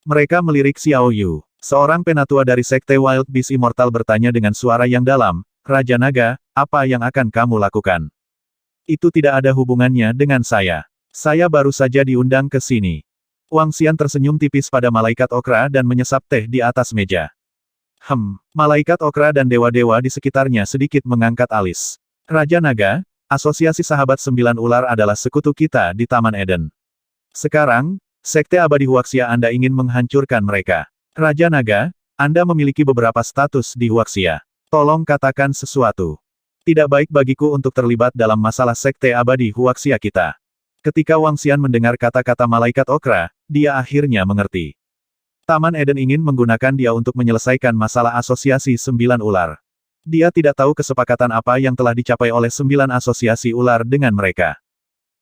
Mereka melirik Xiao Yu. Seorang penatua dari Sekte Wild Beast Immortal bertanya dengan suara yang dalam, Raja Naga, apa yang akan kamu lakukan? Itu tidak ada hubungannya dengan saya. Saya baru saja diundang ke sini. Wang Xian tersenyum tipis pada malaikat Okra dan menyesap teh di atas meja. Malaikat Okra dan dewa-dewa di sekitarnya sedikit mengangkat alis. Raja Naga, Asosiasi Sahabat 9 Ular adalah sekutu kita di Taman Eden. Sekarang, Sekte Abadi Huaxia Anda ingin menghancurkan mereka. Raja Naga, Anda memiliki beberapa status di Huaxia. Tolong katakan sesuatu. Tidak baik bagiku untuk terlibat dalam masalah Sekte Abadi Huaxia kita. Ketika Wang Xian mendengar kata-kata malaikat Okra, dia akhirnya mengerti. Taman Eden ingin menggunakan dia untuk menyelesaikan masalah asosiasi 9 ular. Dia tidak tahu kesepakatan apa yang telah dicapai oleh 9 asosiasi ular dengan mereka.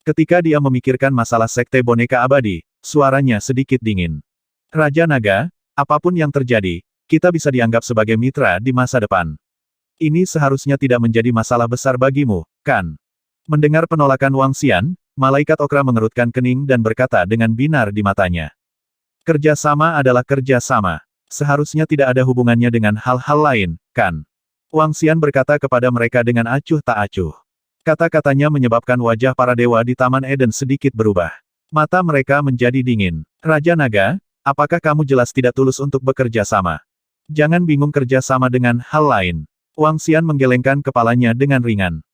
Ketika dia memikirkan masalah sekte boneka abadi, suaranya sedikit dingin. Raja Naga, apapun yang terjadi, kita bisa dianggap sebagai mitra di masa depan. Ini seharusnya tidak menjadi masalah besar bagimu, kan? Mendengar penolakan Wang Xian, Malaikat Okra mengerutkan kening dan berkata dengan binar di matanya. Kerjasama adalah kerjasama. Seharusnya tidak ada hubungannya dengan hal-hal lain, kan? Wang Xian berkata kepada mereka dengan acuh tak acuh. Kata-katanya menyebabkan wajah para dewa di Taman Eden sedikit berubah. Mata mereka menjadi dingin. Raja Naga, apakah kamu jelas tidak tulus untuk bekerja sama? Jangan bingung kerja sama dengan hal lain. Wang Xian menggelengkan kepalanya dengan ringan.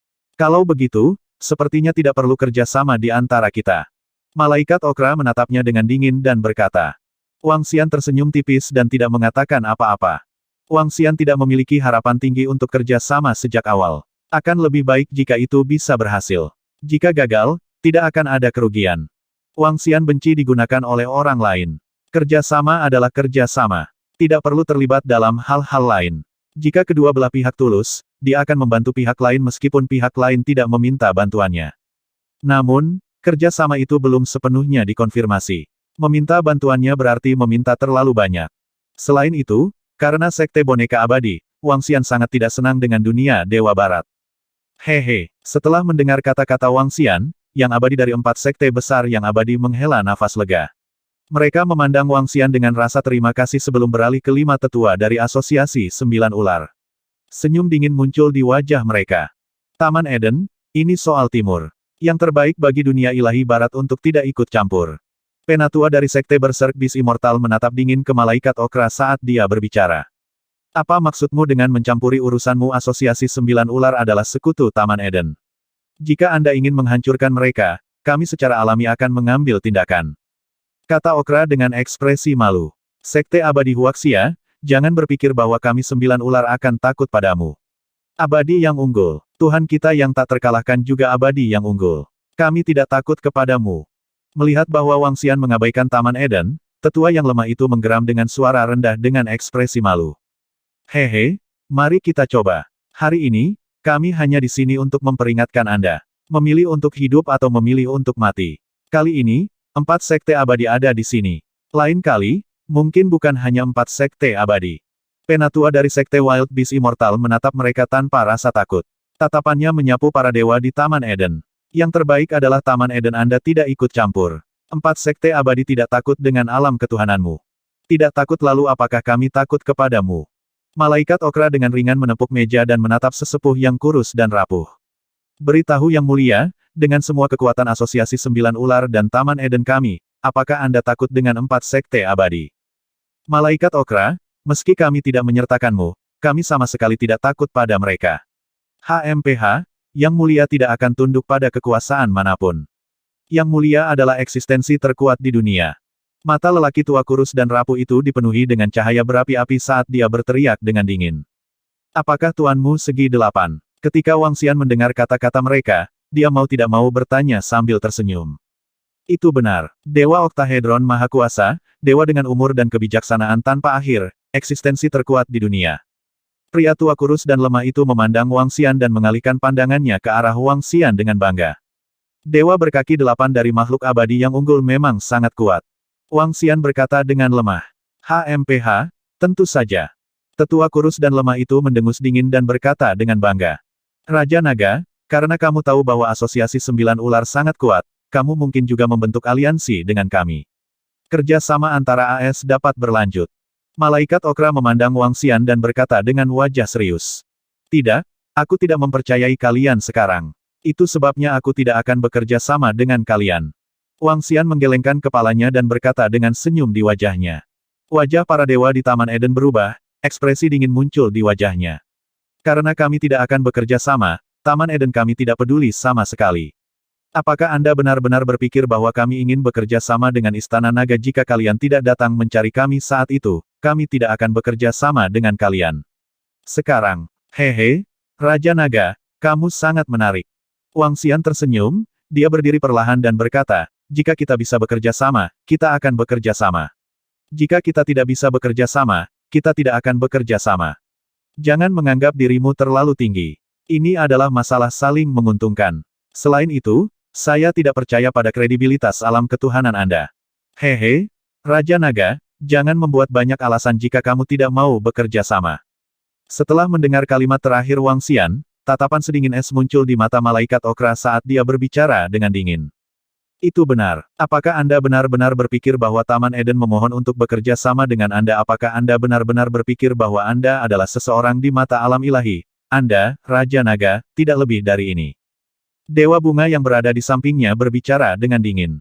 Kalau begitu, sepertinya tidak perlu kerja sama di antara kita. Malaikat Okra menatapnya dengan dingin dan berkata. Wang Xian tersenyum tipis dan tidak mengatakan apa-apa. Wang Xian tidak memiliki harapan tinggi untuk kerja sama sejak awal. Akan lebih baik jika itu bisa berhasil. Jika gagal, tidak akan ada kerugian. Wang Xian benci digunakan oleh orang lain. Kerja sama adalah kerja sama. Tidak perlu terlibat dalam hal-hal lain. Jika kedua belah pihak tulus, dia akan membantu pihak lain meskipun pihak lain tidak meminta bantuannya. Namun, kerja sama itu belum sepenuhnya dikonfirmasi. Meminta bantuannya berarti meminta terlalu banyak. Selain itu, karena Sekte Boneka Abadi, Wang Xian sangat tidak senang dengan dunia Dewa Barat. Hehe, setelah mendengar kata-kata Wang Xian, yang abadi dari 4 sekte besar yang abadi menghela nafas lega. Mereka memandang Wang Xian dengan rasa terima kasih sebelum beralih ke 5 tetua dari Asosiasi 9 Ular. Senyum dingin muncul di wajah mereka. Taman Eden, ini soal timur. Yang terbaik bagi dunia ilahi barat untuk tidak ikut campur. Penatua dari Sekte Berserk Beast Immortal menatap dingin ke Malaikat Okra saat dia berbicara. Apa maksudmu dengan mencampuri urusanmu? Asosiasi 9 Ular adalah sekutu Taman Eden. Jika Anda ingin menghancurkan mereka, kami secara alami akan mengambil tindakan. Kata Okra dengan ekspresi malu. Sekte Abadi Huaxia, jangan berpikir bahwa kami 9 ular akan takut padamu. Abadi yang unggul, Tuhan kita yang tak terkalahkan juga abadi yang unggul. Kami tidak takut kepadamu. Melihat bahwa Wang Xian mengabaikan Taman Eden, tetua yang lemah itu menggeram dengan suara rendah dengan ekspresi malu. Hehe, mari kita coba. Hari ini, kami hanya di sini untuk memperingatkan Anda. Memilih untuk hidup atau memilih untuk mati. Kali ini, 4 sekte abadi ada di sini. Lain kali, mungkin bukan hanya 4 sekte abadi. Penatua dari Sekte Wild Beast Immortal menatap mereka tanpa rasa takut. Tatapannya menyapu para dewa di Taman Eden. Yang terbaik adalah Taman Eden Anda tidak ikut campur. 4 sekte abadi tidak takut dengan alam ketuhananmu. Tidak takut lalu apakah kami takut kepadamu? Malaikat Okra dengan ringan menepuk meja dan menatap sesepuh yang kurus dan rapuh. Beritahu yang mulia, dengan semua kekuatan Asosiasi 9 Ular dan Taman Eden kami, apakah Anda takut dengan 4 sekte abadi? Malaikat Okra, meski kami tidak menyertakanmu, kami sama sekali tidak takut pada mereka. HMPH, yang mulia tidak akan tunduk pada kekuasaan manapun. Yang mulia adalah eksistensi terkuat di dunia. Mata lelaki tua kurus dan rapuh itu dipenuhi dengan cahaya berapi-api saat dia berteriak dengan dingin. Apakah tuanmu segi 8? Ketika Wang Xian mendengar kata-kata mereka, dia mau tidak mau bertanya sambil tersenyum. Itu benar. Dewa Oktahedron Maha Kuasa, dewa dengan umur dan kebijaksanaan tanpa akhir, eksistensi terkuat di dunia. Pria tua kurus dan lemah itu memandang Wang Xian dan mengalihkan pandangannya ke arah Wang Xian dengan bangga. Dewa berkaki 8 dari makhluk abadi yang unggul memang sangat kuat. Wang Xian berkata dengan lemah. HMPH, tentu saja. Tetua kurus dan lemah itu mendengus dingin dan berkata dengan bangga. Raja Naga, karena kamu tahu bahwa Asosiasi 9 Ular sangat kuat, kamu mungkin juga membentuk aliansi dengan kami. Kerja sama antara AS dapat berlanjut. Malaikat Okra memandang Wang Xian dan berkata dengan wajah serius. Tidak, aku tidak mempercayai kalian sekarang. Itu sebabnya aku tidak akan bekerja sama dengan kalian. Wang Xian menggelengkan kepalanya dan berkata dengan senyum di wajahnya. Wajah para dewa di Taman Eden berubah, ekspresi dingin muncul di wajahnya. Karena kami tidak akan bekerja sama, Taman Eden kami tidak peduli sama sekali. Apakah Anda benar-benar berpikir bahwa kami ingin bekerja sama dengan Istana Naga? Jika kalian tidak datang mencari kami saat itu, kami tidak akan bekerja sama dengan kalian. Sekarang, hehe, Raja Naga, kamu sangat menarik. Wang Xian tersenyum, dia berdiri perlahan dan berkata, jika kita bisa bekerja sama, kita akan bekerja sama. Jika kita tidak bisa bekerja sama, kita tidak akan bekerja sama. Jangan menganggap dirimu terlalu tinggi. Ini adalah masalah saling menguntungkan. Selain itu, saya tidak percaya pada kredibilitas alam ketuhanan Anda. Hehe, Raja Naga, jangan membuat banyak alasan jika kamu tidak mau bekerja sama. Setelah mendengar kalimat terakhir Wang Xian, tatapan sedingin es muncul di mata Malaikat Okra saat dia berbicara dengan dingin. Itu benar. Apakah Anda benar-benar berpikir bahwa Taman Eden memohon untuk bekerja sama dengan Anda? Apakah Anda benar-benar berpikir bahwa Anda adalah seseorang di mata alam ilahi? Anda, Raja Naga, tidak lebih dari ini. Dewa Bunga yang berada di sampingnya berbicara dengan dingin.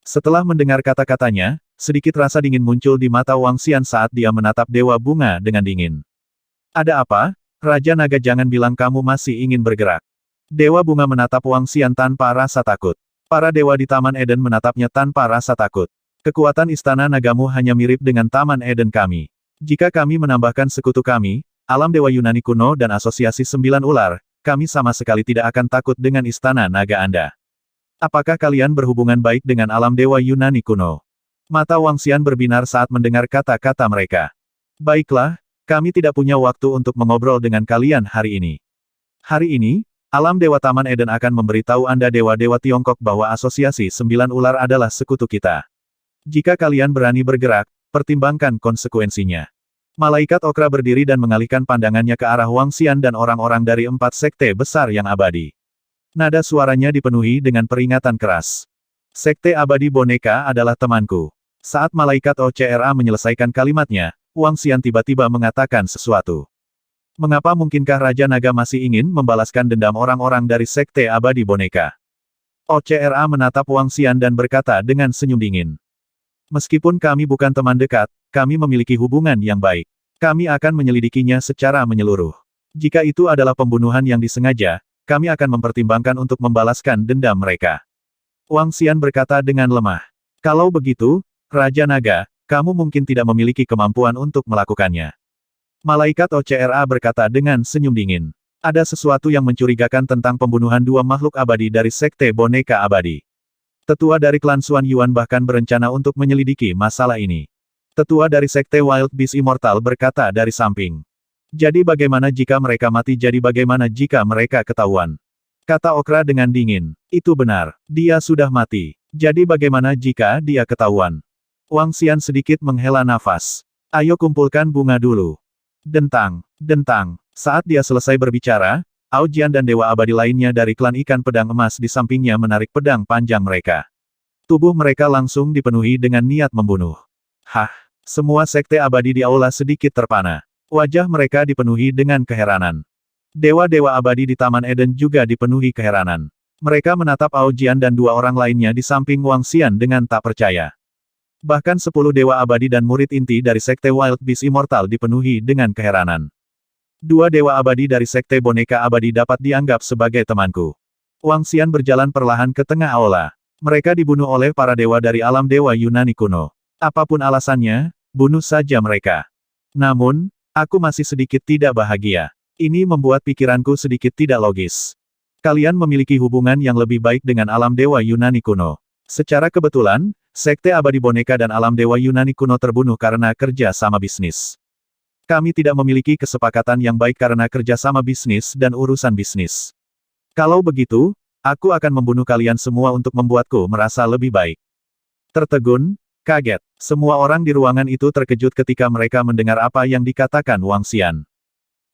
Setelah mendengar kata-katanya, sedikit rasa dingin muncul di mata Wang Xian saat dia menatap Dewa Bunga dengan dingin. Ada apa? Raja Naga, jangan bilang kamu masih ingin bergerak. Dewa Bunga menatap Wang Xian tanpa rasa takut. Para dewa di Taman Eden menatapnya tanpa rasa takut. Kekuatan Istana Nagamu hanya mirip dengan Taman Eden kami. Jika kami menambahkan sekutu kami, Alam Dewa Yunani Kuno dan Asosiasi Sembilan Ular, kami sama sekali tidak akan takut dengan Istana Naga Anda. Apakah kalian berhubungan baik dengan Alam Dewa Yunani Kuno? Mata Wang Xian berbinar saat mendengar kata-kata mereka. Baiklah, kami tidak punya waktu untuk mengobrol dengan kalian hari ini. Hari ini, Alam Dewa Taman Eden akan memberitahu Anda dewa-dewa Tiongkok bahwa Asosiasi Sembilan Ular adalah sekutu kita. Jika kalian berani bergerak, pertimbangkan konsekuensinya. Malaikat Okra berdiri dan mengalihkan pandangannya ke arah Wang Xian dan orang-orang dari 4 sekte besar yang abadi. Nada suaranya dipenuhi dengan peringatan keras. Sekte Abadi Boneka adalah temanku. Saat Malaikat OCRA menyelesaikan kalimatnya, Wang Xian tiba-tiba mengatakan sesuatu. Mengapa mungkinkah Raja Naga masih ingin membalaskan dendam orang-orang dari Sekte Abadi Boneka? OCRA menatap Wang Xian dan berkata dengan senyum dingin. Meskipun kami bukan teman dekat, kami memiliki hubungan yang baik. Kami akan menyelidikinya secara menyeluruh. Jika itu adalah pembunuhan yang disengaja, kami akan mempertimbangkan untuk membalaskan dendam mereka. Wang Xian berkata dengan lemah. Kalau begitu, Raja Naga, kamu mungkin tidak memiliki kemampuan untuk melakukannya. Malaikat OCRA berkata dengan senyum dingin. Ada sesuatu yang mencurigakan tentang pembunuhan 2 makhluk abadi dari Sekte Boneka Abadi. Tetua dari klan Xuan Yuan bahkan berencana untuk menyelidiki masalah ini. Tetua dari Sekte Wild Beast Immortal berkata dari samping. Jadi bagaimana jika mereka mati? Jadi bagaimana jika mereka ketahuan? Kata Okra dengan dingin. Itu benar. Dia sudah mati. Jadi bagaimana jika dia ketahuan? Wang Xian sedikit menghela nafas. Ayo kumpulkan bunga dulu. Dentang. Saat dia selesai berbicara, Ao Jian dan dewa abadi lainnya dari klan ikan pedang emas di sampingnya menarik pedang panjang mereka. Tubuh mereka langsung dipenuhi dengan niat membunuh. Semua sekte abadi di aula sedikit terpana. Wajah mereka dipenuhi dengan keheranan. Dewa-dewa abadi di Taman Eden juga dipenuhi keheranan. Mereka menatap Ao Jian dan 2 orang lainnya di samping Wang Xian dengan tak percaya. Bahkan 10 dewa abadi dan murid inti dari Sekte Wild Beast Immortal dipenuhi dengan keheranan. 2 dewa abadi dari Sekte Boneka Abadi dapat dianggap sebagai temanku. Wang Xian berjalan perlahan ke tengah aula. Mereka dibunuh oleh para dewa dari alam dewa Yunani kuno. Apapun alasannya, bunuh saja mereka. Namun, aku masih sedikit tidak bahagia. Ini membuat pikiranku sedikit tidak logis. Kalian memiliki hubungan yang lebih baik dengan alam dewa Yunani kuno. Secara kebetulan, Sekte Abadi Boneka dan alam dewa Yunani kuno terbunuh karena kerja sama bisnis. Kami tidak memiliki kesepakatan yang baik karena kerja sama bisnis dan urusan bisnis. Kalau begitu, aku akan membunuh kalian semua untuk membuatku merasa lebih baik. Tertegun, kaget. Semua orang di ruangan itu terkejut ketika mereka mendengar apa yang dikatakan Wang Xian.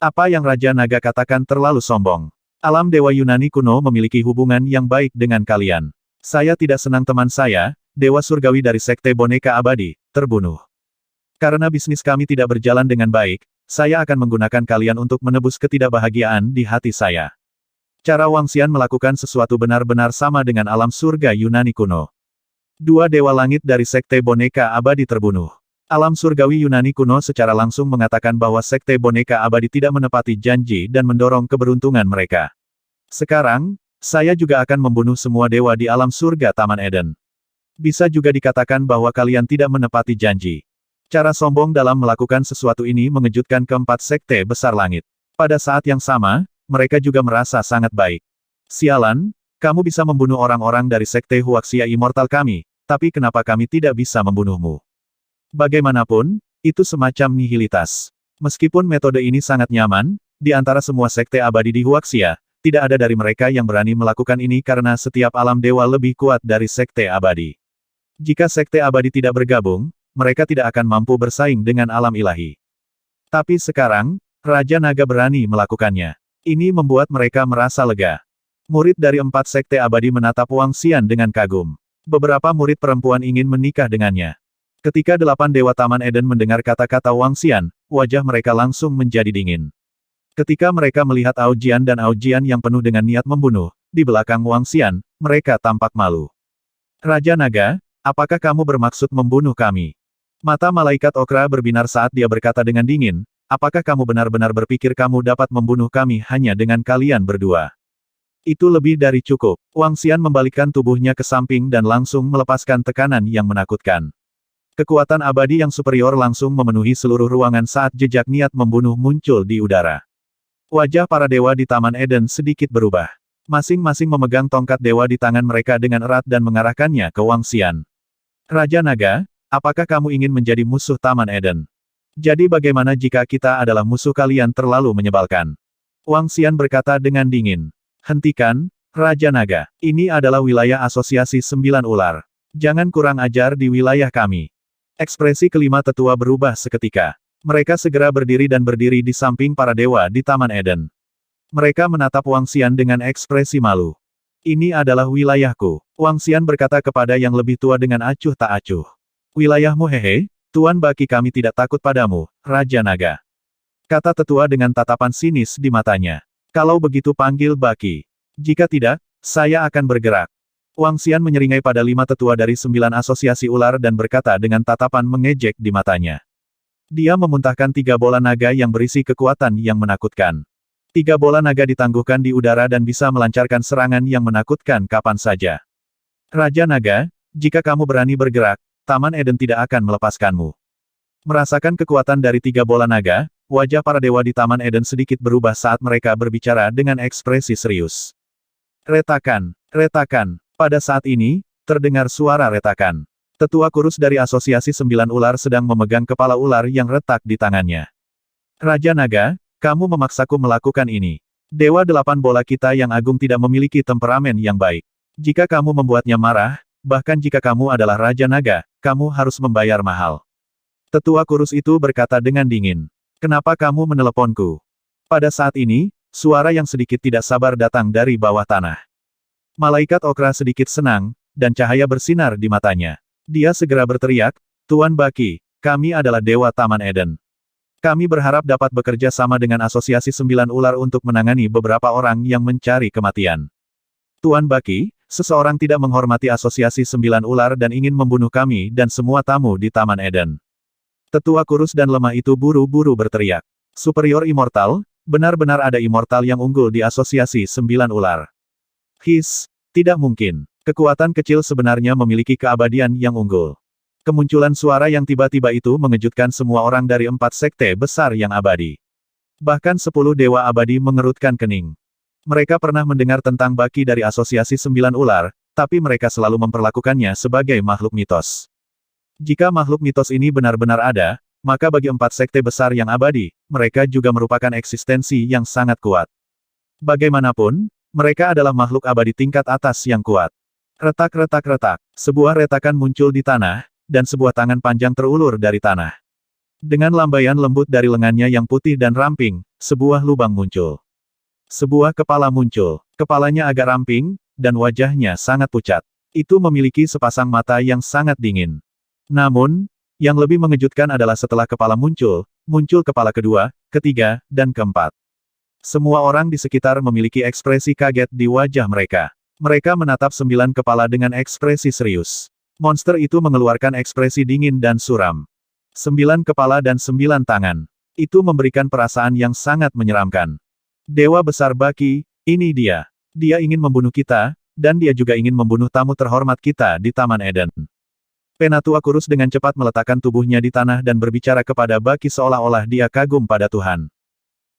Apa yang Raja Naga katakan terlalu sombong. Alam dewa Yunani kuno memiliki hubungan yang baik dengan kalian. Saya tidak senang teman saya, Dewa Surgawi dari Sekte Boneka Abadi, terbunuh. Karena bisnis kami tidak berjalan dengan baik, saya akan menggunakan kalian untuk menebus ketidakbahagiaan di hati saya. Cara Wang Xian melakukan sesuatu benar-benar sama dengan alam surga Yunani kuno. 2 dewa langit dari Sekte Boneka Abadi terbunuh. Alam surgawi Yunani kuno secara langsung mengatakan bahwa Sekte Boneka Abadi tidak menepati janji dan mendorong keberuntungan mereka. Sekarang, saya juga akan membunuh semua dewa di alam surga Taman Eden. Bisa juga dikatakan bahwa kalian tidak menepati janji. Cara sombong dalam melakukan sesuatu ini mengejutkan keempat sekte besar langit. Pada saat yang sama, mereka juga merasa sangat baik. Sialan, kamu bisa membunuh orang-orang dari sekte Huaxia Immortal kami, tapi kenapa kami tidak bisa membunuhmu? Bagaimanapun, itu semacam nihilitas. Meskipun metode ini sangat nyaman, di antara semua sekte abadi di Huaxia, tidak ada dari mereka yang berani melakukan ini karena setiap alam dewa lebih kuat dari sekte abadi. Jika sekte abadi tidak bergabung, mereka tidak akan mampu bersaing dengan alam ilahi. Tapi sekarang, Raja Naga berani melakukannya. Ini membuat mereka merasa lega. Murid dari 4 sekte abadi menatap Wang Xian dengan kagum. Beberapa murid perempuan ingin menikah dengannya. Ketika 8 Dewa Taman Eden mendengar kata-kata Wang Xian, wajah mereka langsung menjadi dingin. Ketika mereka melihat Aojian dan Aojian yang penuh dengan niat membunuh, di belakang Wang Xian, mereka tampak malu. Raja Naga, apakah kamu bermaksud membunuh kami? Mata malaikat Okra berbinar saat dia berkata dengan dingin, apakah kamu benar-benar berpikir kamu dapat membunuh kami hanya dengan kalian berdua? Itu lebih dari cukup. Wang Xian membalikkan tubuhnya ke samping dan langsung melepaskan tekanan yang menakutkan. Kekuatan abadi yang superior langsung memenuhi seluruh ruangan saat jejak niat membunuh muncul di udara. Wajah para dewa di Taman Eden sedikit berubah. Masing-masing memegang tongkat dewa di tangan mereka dengan erat dan mengarahkannya ke Wang Xian. Raja Naga, apakah kamu ingin menjadi musuh Taman Eden? Jadi bagaimana jika kita adalah musuh kalian terlalu menyebalkan? Wang Xian berkata dengan dingin. Hentikan, Raja Naga. Ini adalah wilayah asosiasi 9 ular. Jangan kurang ajar di wilayah kami. Ekspresi kelima tetua berubah seketika. Mereka segera berdiri dan berdiri di samping para dewa di Taman Eden. Mereka menatap Wang Xian dengan ekspresi malu. Ini adalah wilayahku. Wang Xian berkata kepada yang lebih tua dengan acuh tak acuh. Wilayahmu hehe, Tuan Baki kami tidak takut padamu, Raja Naga. Kata tetua dengan tatapan sinis di matanya. Kalau begitu panggil Baki. Jika tidak, saya akan bergerak. Wang Xian menyeringai pada 5 tetua dari 9 asosiasi ular dan berkata dengan tatapan mengejek di matanya. Dia memuntahkan 3 bola naga yang berisi kekuatan yang menakutkan. 3 bola naga ditangguhkan di udara dan bisa melancarkan serangan yang menakutkan kapan saja. Raja Naga, jika kamu berani bergerak, Taman Eden tidak akan melepaskanmu. Merasakan kekuatan dari 3 bola naga, wajah para dewa di Taman Eden sedikit berubah saat mereka berbicara dengan ekspresi serius. Retakan, retakan. Pada saat ini, terdengar suara retakan. Tetua kurus dari Asosiasi 9 Ular sedang memegang kepala ular yang retak di tangannya. Raja Naga, kamu memaksaku melakukan ini. Dewa 8 bola kita yang agung tidak memiliki temperamen yang baik. Jika kamu membuatnya marah, bahkan jika kamu adalah Raja Naga, kamu harus membayar mahal. Tetua kurus itu berkata dengan dingin. Kenapa kamu meneleponku? Pada saat ini, suara yang sedikit tidak sabar datang dari bawah tanah. Malaikat Okra sedikit senang, dan cahaya bersinar di matanya. Dia segera berteriak, Tuan Baki, kami adalah Dewa Taman Eden. Kami berharap dapat bekerja sama dengan Asosiasi 9 Ular untuk menangani beberapa orang yang mencari kematian. Tuan Baki, seseorang tidak menghormati Asosiasi 9 Ular dan ingin membunuh kami dan semua tamu di Taman Eden. Tetua kurus dan lemah itu buru-buru berteriak. Superior Immortal, benar-benar ada Immortal yang unggul di Asosiasi 9 Ular. Tidak mungkin. Kekuatan kecil sebenarnya memiliki keabadian yang unggul. Kemunculan suara yang tiba-tiba itu mengejutkan semua orang dari 4 sekte besar yang abadi. Bahkan 10 dewa abadi mengerutkan kening. Mereka pernah mendengar tentang Baki dari Asosiasi 9 Ular, tapi mereka selalu memperlakukannya sebagai makhluk mitos. Jika makhluk mitos ini benar-benar ada, maka bagi 4 sekte besar yang abadi, mereka juga merupakan eksistensi yang sangat kuat. Bagaimanapun, mereka adalah makhluk abadi tingkat atas yang kuat. Retak-retak-retak, sebuah retakan muncul di tanah, dan sebuah tangan panjang terulur dari tanah. Dengan lambaian lembut dari lengannya yang putih dan ramping, sebuah lubang muncul. Sebuah kepala muncul, kepalanya agak ramping, dan wajahnya sangat pucat. Itu memiliki sepasang mata yang sangat dingin. Namun, yang lebih mengejutkan adalah setelah kepala muncul kepala kedua, ketiga, dan keempat. Semua orang di sekitar memiliki ekspresi kaget di wajah mereka. Mereka menatap 9 kepala dengan ekspresi serius. Monster itu mengeluarkan ekspresi dingin dan suram. 9 kepala dan 9 tangan. Itu memberikan perasaan yang sangat menyeramkan. Dewa besar Baki, ini dia. Dia ingin membunuh kita, dan dia juga ingin membunuh tamu terhormat kita di Taman Eden. Penatua kurus dengan cepat meletakkan tubuhnya di tanah dan berbicara kepada Baki seolah-olah dia kagum pada Tuhan.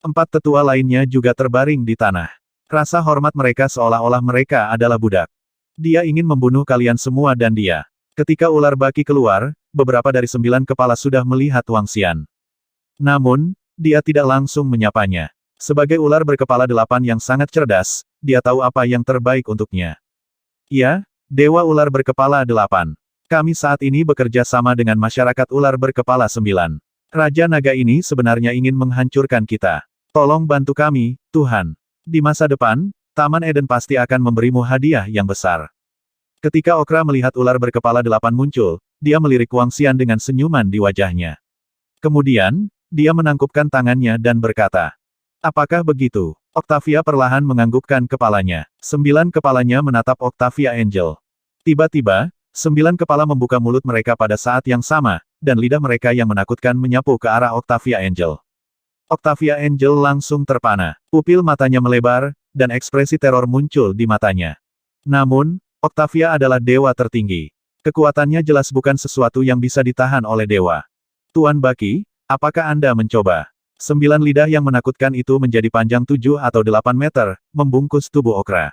4 tetua lainnya juga terbaring di tanah. Rasa hormat mereka seolah-olah mereka adalah budak. Dia ingin membunuh kalian semua dan dia. Ketika ular Baki keluar, beberapa dari 9 kepala sudah melihat Wang Xian. Namun, dia tidak langsung menyapanya. Sebagai ular berkepala 8 yang sangat cerdas, dia tahu apa yang terbaik untuknya. Ya, Dewa Ular berkepala 8. Kami saat ini bekerja sama dengan masyarakat ular berkepala 9. Raja Naga ini sebenarnya ingin menghancurkan kita. Tolong bantu kami, Tuhan. Di masa depan, Taman Eden pasti akan memberimu hadiah yang besar. Ketika Okra melihat ular berkepala 8 muncul, dia melirik Wang Xian dengan senyuman di wajahnya. Kemudian, dia menangkupkan tangannya dan berkata, "Apakah begitu?" Octavia perlahan menganggukkan kepalanya. 9 kepalanya menatap Octavia Angel. Tiba-tiba, 9 kepala membuka mulut mereka pada saat yang sama, dan lidah mereka yang menakutkan menyapu ke arah Octavia Angel. Octavia Angel langsung terpana. Pupil matanya melebar, dan ekspresi teror muncul di matanya. Namun, Octavia adalah dewa tertinggi. Kekuatannya jelas bukan sesuatu yang bisa ditahan oleh dewa. Tuan Baki, apakah Anda mencoba? 9 lidah yang menakutkan itu menjadi panjang 7 atau 8 meter, membungkus tubuh Okra.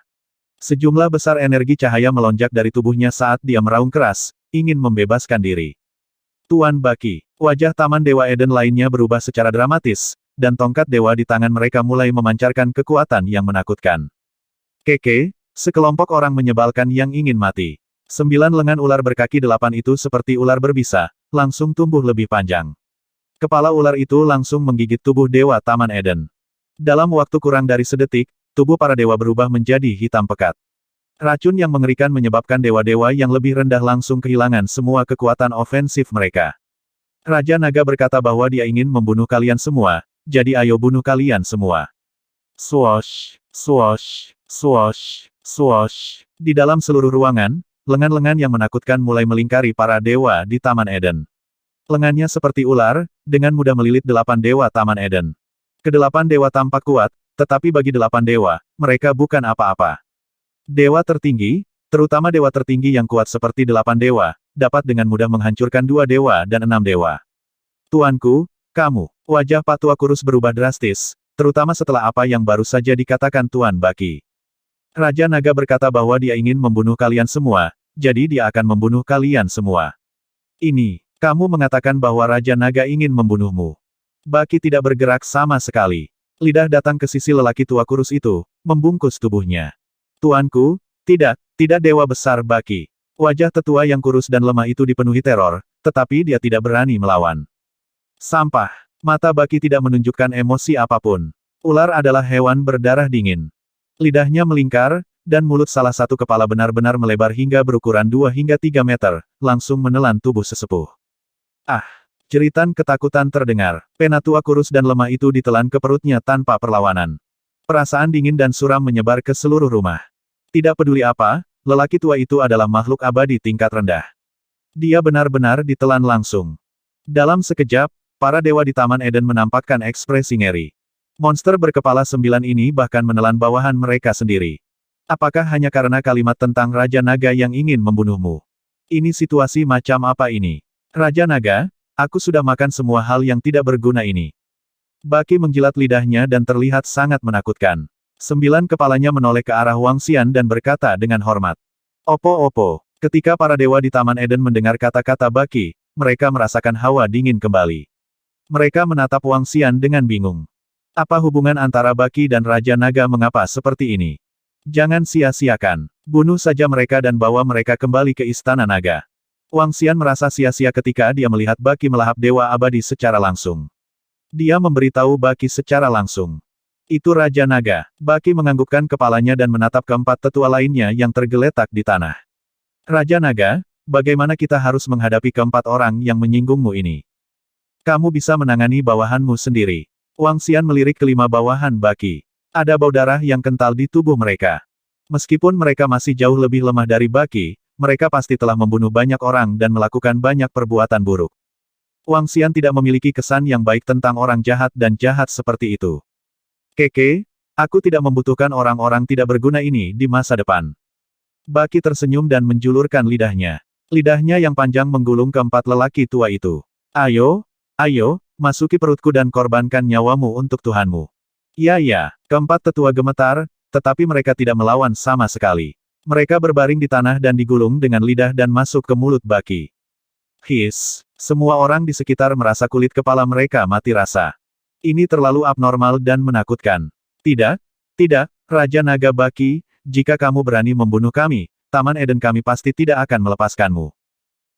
Sejumlah besar energi cahaya melonjak dari tubuhnya saat dia meraung keras, ingin membebaskan diri. Tuan Baki, wajah Taman Dewa Eden lainnya berubah secara dramatis, dan tongkat dewa di tangan mereka mulai memancarkan kekuatan yang menakutkan. Keke, sekelompok orang menyebalkan yang ingin mati. 9 lengan ular berkaki 8 itu seperti ular berbisa, langsung tumbuh lebih panjang. Kepala ular itu langsung menggigit tubuh dewa Taman Eden. Dalam waktu kurang dari sedetik, tubuh para dewa berubah menjadi hitam pekat. Racun yang mengerikan menyebabkan dewa-dewa yang lebih rendah langsung kehilangan semua kekuatan ofensif mereka. Raja Naga berkata bahwa dia ingin membunuh kalian semua, jadi ayo bunuh kalian semua. Swoosh, swoosh, swoosh, swoosh. Di dalam seluruh ruangan, lengan-lengan yang menakutkan mulai melingkari para dewa di Taman Eden. Lengannya seperti ular, dengan mudah melilit 8 dewa Taman Eden. Kedelapan dewa tampak kuat, tetapi bagi 8 dewa, mereka bukan apa-apa. Dewa tertinggi, terutama dewa tertinggi yang kuat seperti 8 dewa, dapat dengan mudah menghancurkan 2 dewa dan 6 dewa. Tuanku, kamu, wajah Pak Tua Kurus berubah drastis, terutama setelah apa yang baru saja dikatakan Tuan Baki. Raja Naga berkata bahwa dia ingin membunuh kalian semua, jadi dia akan membunuh kalian semua. Ini, kamu mengatakan bahwa Raja Naga ingin membunuhmu. Baki tidak bergerak sama sekali. Lidah datang ke sisi lelaki tua kurus itu, membungkus tubuhnya. Tuanku, tidak dewa besar Baki. Wajah tetua yang kurus dan lemah itu dipenuhi teror, tetapi dia tidak berani melawan. Sampah. Mata Baki tidak menunjukkan emosi apapun. Ular adalah hewan berdarah dingin. Lidahnya melingkar, dan mulut salah satu kepala benar-benar melebar hingga berukuran 2 hingga 3 meter, langsung menelan tubuh sesepuh. Ah! Jeritan ketakutan terdengar. Penatua kurus dan lemah itu ditelan ke perutnya tanpa perlawanan. Perasaan dingin dan suram menyebar ke seluruh rumah. Tidak peduli apa, lelaki tua itu adalah makhluk abadi tingkat rendah. Dia benar-benar ditelan langsung. Dalam sekejap, para dewa di Taman Eden menampakkan ekspresi ngeri. Monster berkepala 9 ini bahkan menelan bawahan mereka sendiri. Apakah hanya karena kalimat tentang Raja Naga yang ingin membunuhmu? Ini situasi macam apa ini? Raja Naga, aku sudah makan semua hal yang tidak berguna ini. Baki menjilat lidahnya dan terlihat sangat menakutkan. 9 kepalanya menoleh ke arah Wang Xian dan berkata dengan hormat. Opo-opo. Ketika para dewa di Taman Eden mendengar kata-kata Baki, mereka merasakan hawa dingin kembali. Mereka menatap Wang Xian dengan bingung. Apa hubungan antara Baki dan Raja Naga mengapa seperti ini? Jangan sia-siakan. Bunuh saja mereka dan bawa mereka kembali ke Istana Naga. Wang Xian merasa sia-sia ketika dia melihat Baki melahap Dewa Abadi secara langsung. Dia memberitahu Baki secara langsung. Itu Raja Naga. Baki menganggukkan kepalanya dan menatap keempat tetua lainnya yang tergeletak di tanah. Raja Naga, bagaimana kita harus menghadapi keempat orang yang menyinggungmu ini? Kamu bisa menangani bawahanmu sendiri. Wang Xian melirik kelima bawahan Baki. Ada bau darah yang kental di tubuh mereka. Meskipun mereka masih jauh lebih lemah dari Baki, mereka pasti telah membunuh banyak orang dan melakukan banyak perbuatan buruk. Wang Xian tidak memiliki kesan yang baik tentang orang jahat dan jahat seperti itu. Keke, aku tidak membutuhkan orang-orang tidak berguna ini di masa depan. Baki tersenyum dan menjulurkan lidahnya. Lidahnya yang panjang menggulung keempat lelaki tua itu. Ayo, masuki perutku dan korbankan nyawamu untuk Tuhanmu. Ya, keempat tetua gemetar, tetapi mereka tidak melawan sama sekali. Mereka berbaring di tanah dan digulung dengan lidah dan masuk ke mulut Baki. His, semua orang di sekitar merasa kulit kepala mereka mati rasa. Ini terlalu abnormal dan menakutkan. Tidak, Raja Naga Baki, jika kamu berani membunuh kami, Taman Eden kami pasti tidak akan melepaskanmu.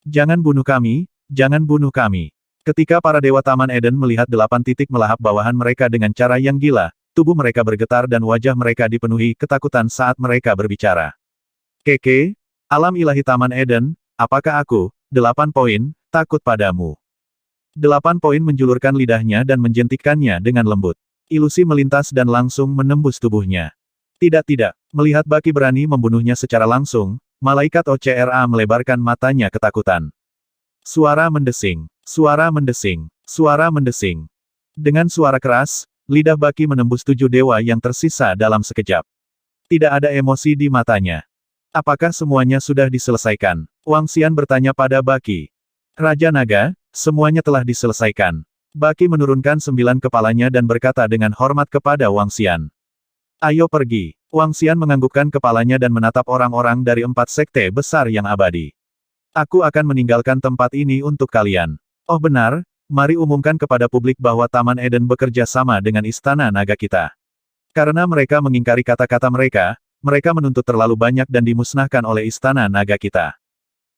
Jangan bunuh kami, jangan bunuh kami. Ketika para dewa Taman Eden melihat 8 titik melahap bawahan mereka dengan cara yang gila, tubuh mereka bergetar dan wajah mereka dipenuhi ketakutan saat mereka berbicara. Keke, alam ilahi Taman Eden, apakah aku, 8 poin, takut padamu? 8 poin menjulurkan lidahnya dan menjentikkannya dengan lembut. Ilusi melintas dan langsung menembus tubuhnya. Tidak, melihat Baki berani membunuhnya secara langsung, malaikat OCRA melebarkan matanya ketakutan. Suara mendesing, suara mendesing, suara mendesing. Dengan suara keras, lidah Baki menembus 7 dewa yang tersisa dalam sekejap. Tidak ada emosi di matanya. Apakah semuanya sudah diselesaikan? Wang Xian bertanya pada Baki. Raja Naga, semuanya telah diselesaikan. Baki menurunkan 9 kepalanya dan berkata dengan hormat kepada Wang Xian. Ayo pergi. Wang Xian menganggukkan kepalanya dan menatap orang-orang dari 4 sekte besar yang abadi. Aku akan meninggalkan tempat ini untuk kalian. Oh benar, mari umumkan kepada publik bahwa Taman Eden bekerja sama dengan Istana Naga kita. Karena mereka mengingkari kata-kata mereka, mereka menuntut terlalu banyak dan dimusnahkan oleh Istana Naga kita.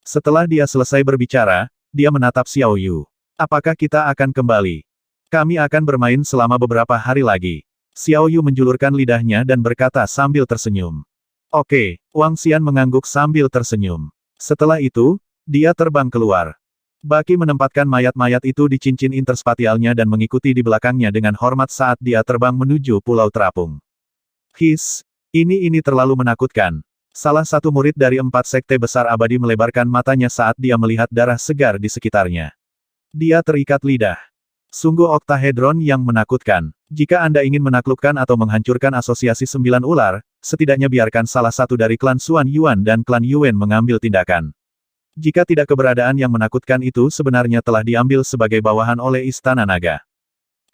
Setelah dia selesai berbicara, dia menatap Xiao Yu. Apakah kita akan kembali? Kami akan bermain selama beberapa hari lagi. Xiao Yu menjulurkan lidahnya dan berkata sambil tersenyum. Oke, Wang Xian mengangguk sambil tersenyum. Setelah itu, dia terbang keluar. Baki menempatkan mayat-mayat itu di cincin interspatialnya dan mengikuti di belakangnya dengan hormat saat dia terbang menuju Pulau Terapung. Ini terlalu menakutkan. Salah satu murid dari 4 sekte besar abadi melebarkan matanya saat dia melihat darah segar di sekitarnya. Dia terikat lidah. Sungguh oktahedron yang menakutkan. Jika Anda ingin menaklukkan atau menghancurkan asosiasi 9 ular, setidaknya biarkan salah satu dari klan Xuan Yuan dan klan Yuen mengambil tindakan. Jika tidak, keberadaan yang menakutkan itu sebenarnya telah diambil sebagai bawahan oleh Istana Naga.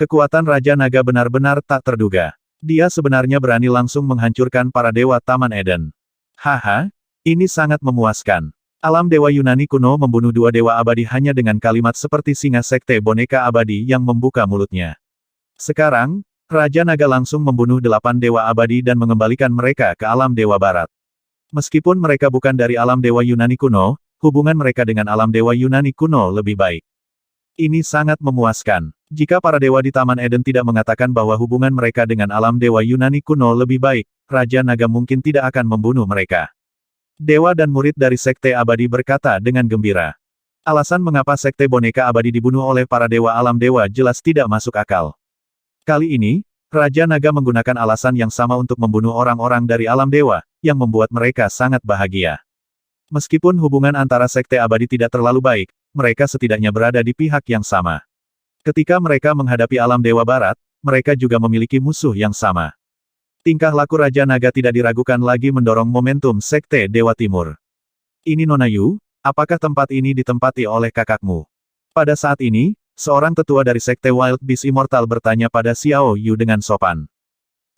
Kekuatan Raja Naga benar-benar tak terduga. Dia sebenarnya berani langsung menghancurkan para dewa Taman Eden. Haha, ini sangat memuaskan. Alam dewa Yunani kuno membunuh 2 dewa abadi hanya dengan kalimat seperti singa sekte boneka abadi yang membuka mulutnya. Sekarang, Raja Naga langsung membunuh 8 dewa abadi dan mengembalikan mereka ke alam dewa barat. Meskipun mereka bukan dari alam dewa Yunani kuno, hubungan mereka dengan alam dewa Yunani kuno lebih baik. Ini sangat memuaskan. Jika para dewa di Taman Eden tidak mengatakan bahwa hubungan mereka dengan alam dewa Yunani kuno lebih baik, Raja Naga mungkin tidak akan membunuh mereka. Dewa dan murid dari Sekte Abadi berkata dengan gembira. Alasan mengapa Sekte Boneka Abadi dibunuh oleh para dewa alam dewa jelas tidak masuk akal. Kali ini, Raja Naga menggunakan alasan yang sama untuk membunuh orang-orang dari alam dewa, yang membuat mereka sangat bahagia. Meskipun hubungan antara Sekte Abadi tidak terlalu baik, mereka setidaknya berada di pihak yang sama. Ketika mereka menghadapi alam dewa barat, mereka juga memiliki musuh yang sama. Tingkah laku Raja Naga tidak diragukan lagi mendorong momentum Sekte Dewa Timur. Ini Nona Yu, apakah tempat ini ditempati oleh kakakmu? Pada saat ini, seorang tetua dari Sekte Wild Beast Immortal bertanya pada Xiao Yu dengan sopan.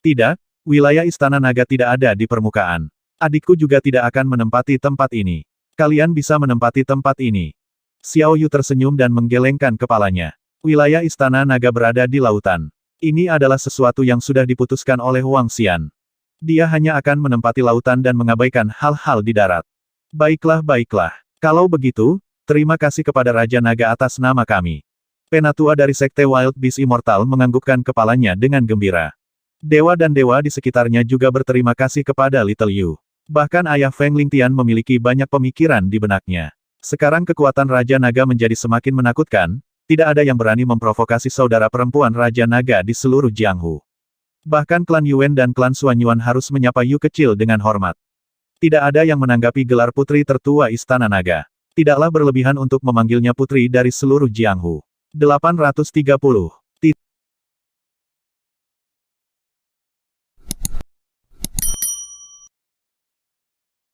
Tidak, wilayah Istana Naga tidak ada di permukaan. Adikku juga tidak akan menempati tempat ini. Kalian bisa menempati tempat ini. Xiao Yu tersenyum dan menggelengkan kepalanya. Wilayah Istana Naga berada di lautan. Ini adalah sesuatu yang sudah diputuskan oleh Wang Xian. Dia hanya akan menempati lautan dan mengabaikan hal-hal di darat. Baiklah. Kalau begitu, terima kasih kepada Raja Naga atas nama kami. Penatua dari Sekte Wild Beast Immortal menganggukkan kepalanya dengan gembira. Dewa dan dewa di sekitarnya juga berterima kasih kepada Little Yu. Bahkan ayah Feng Lingtian memiliki banyak pemikiran di benaknya. Sekarang kekuatan Raja Naga menjadi semakin menakutkan. Tidak ada yang berani memprovokasi saudara perempuan Raja Naga di seluruh Jianghu. Bahkan klan Yuen dan klan Xuanyuan harus menyapa Yu kecil dengan hormat. Tidak ada yang menanggapi gelar putri tertua Istana Naga. Tidaklah berlebihan untuk memanggilnya putri dari seluruh Jianghu. 830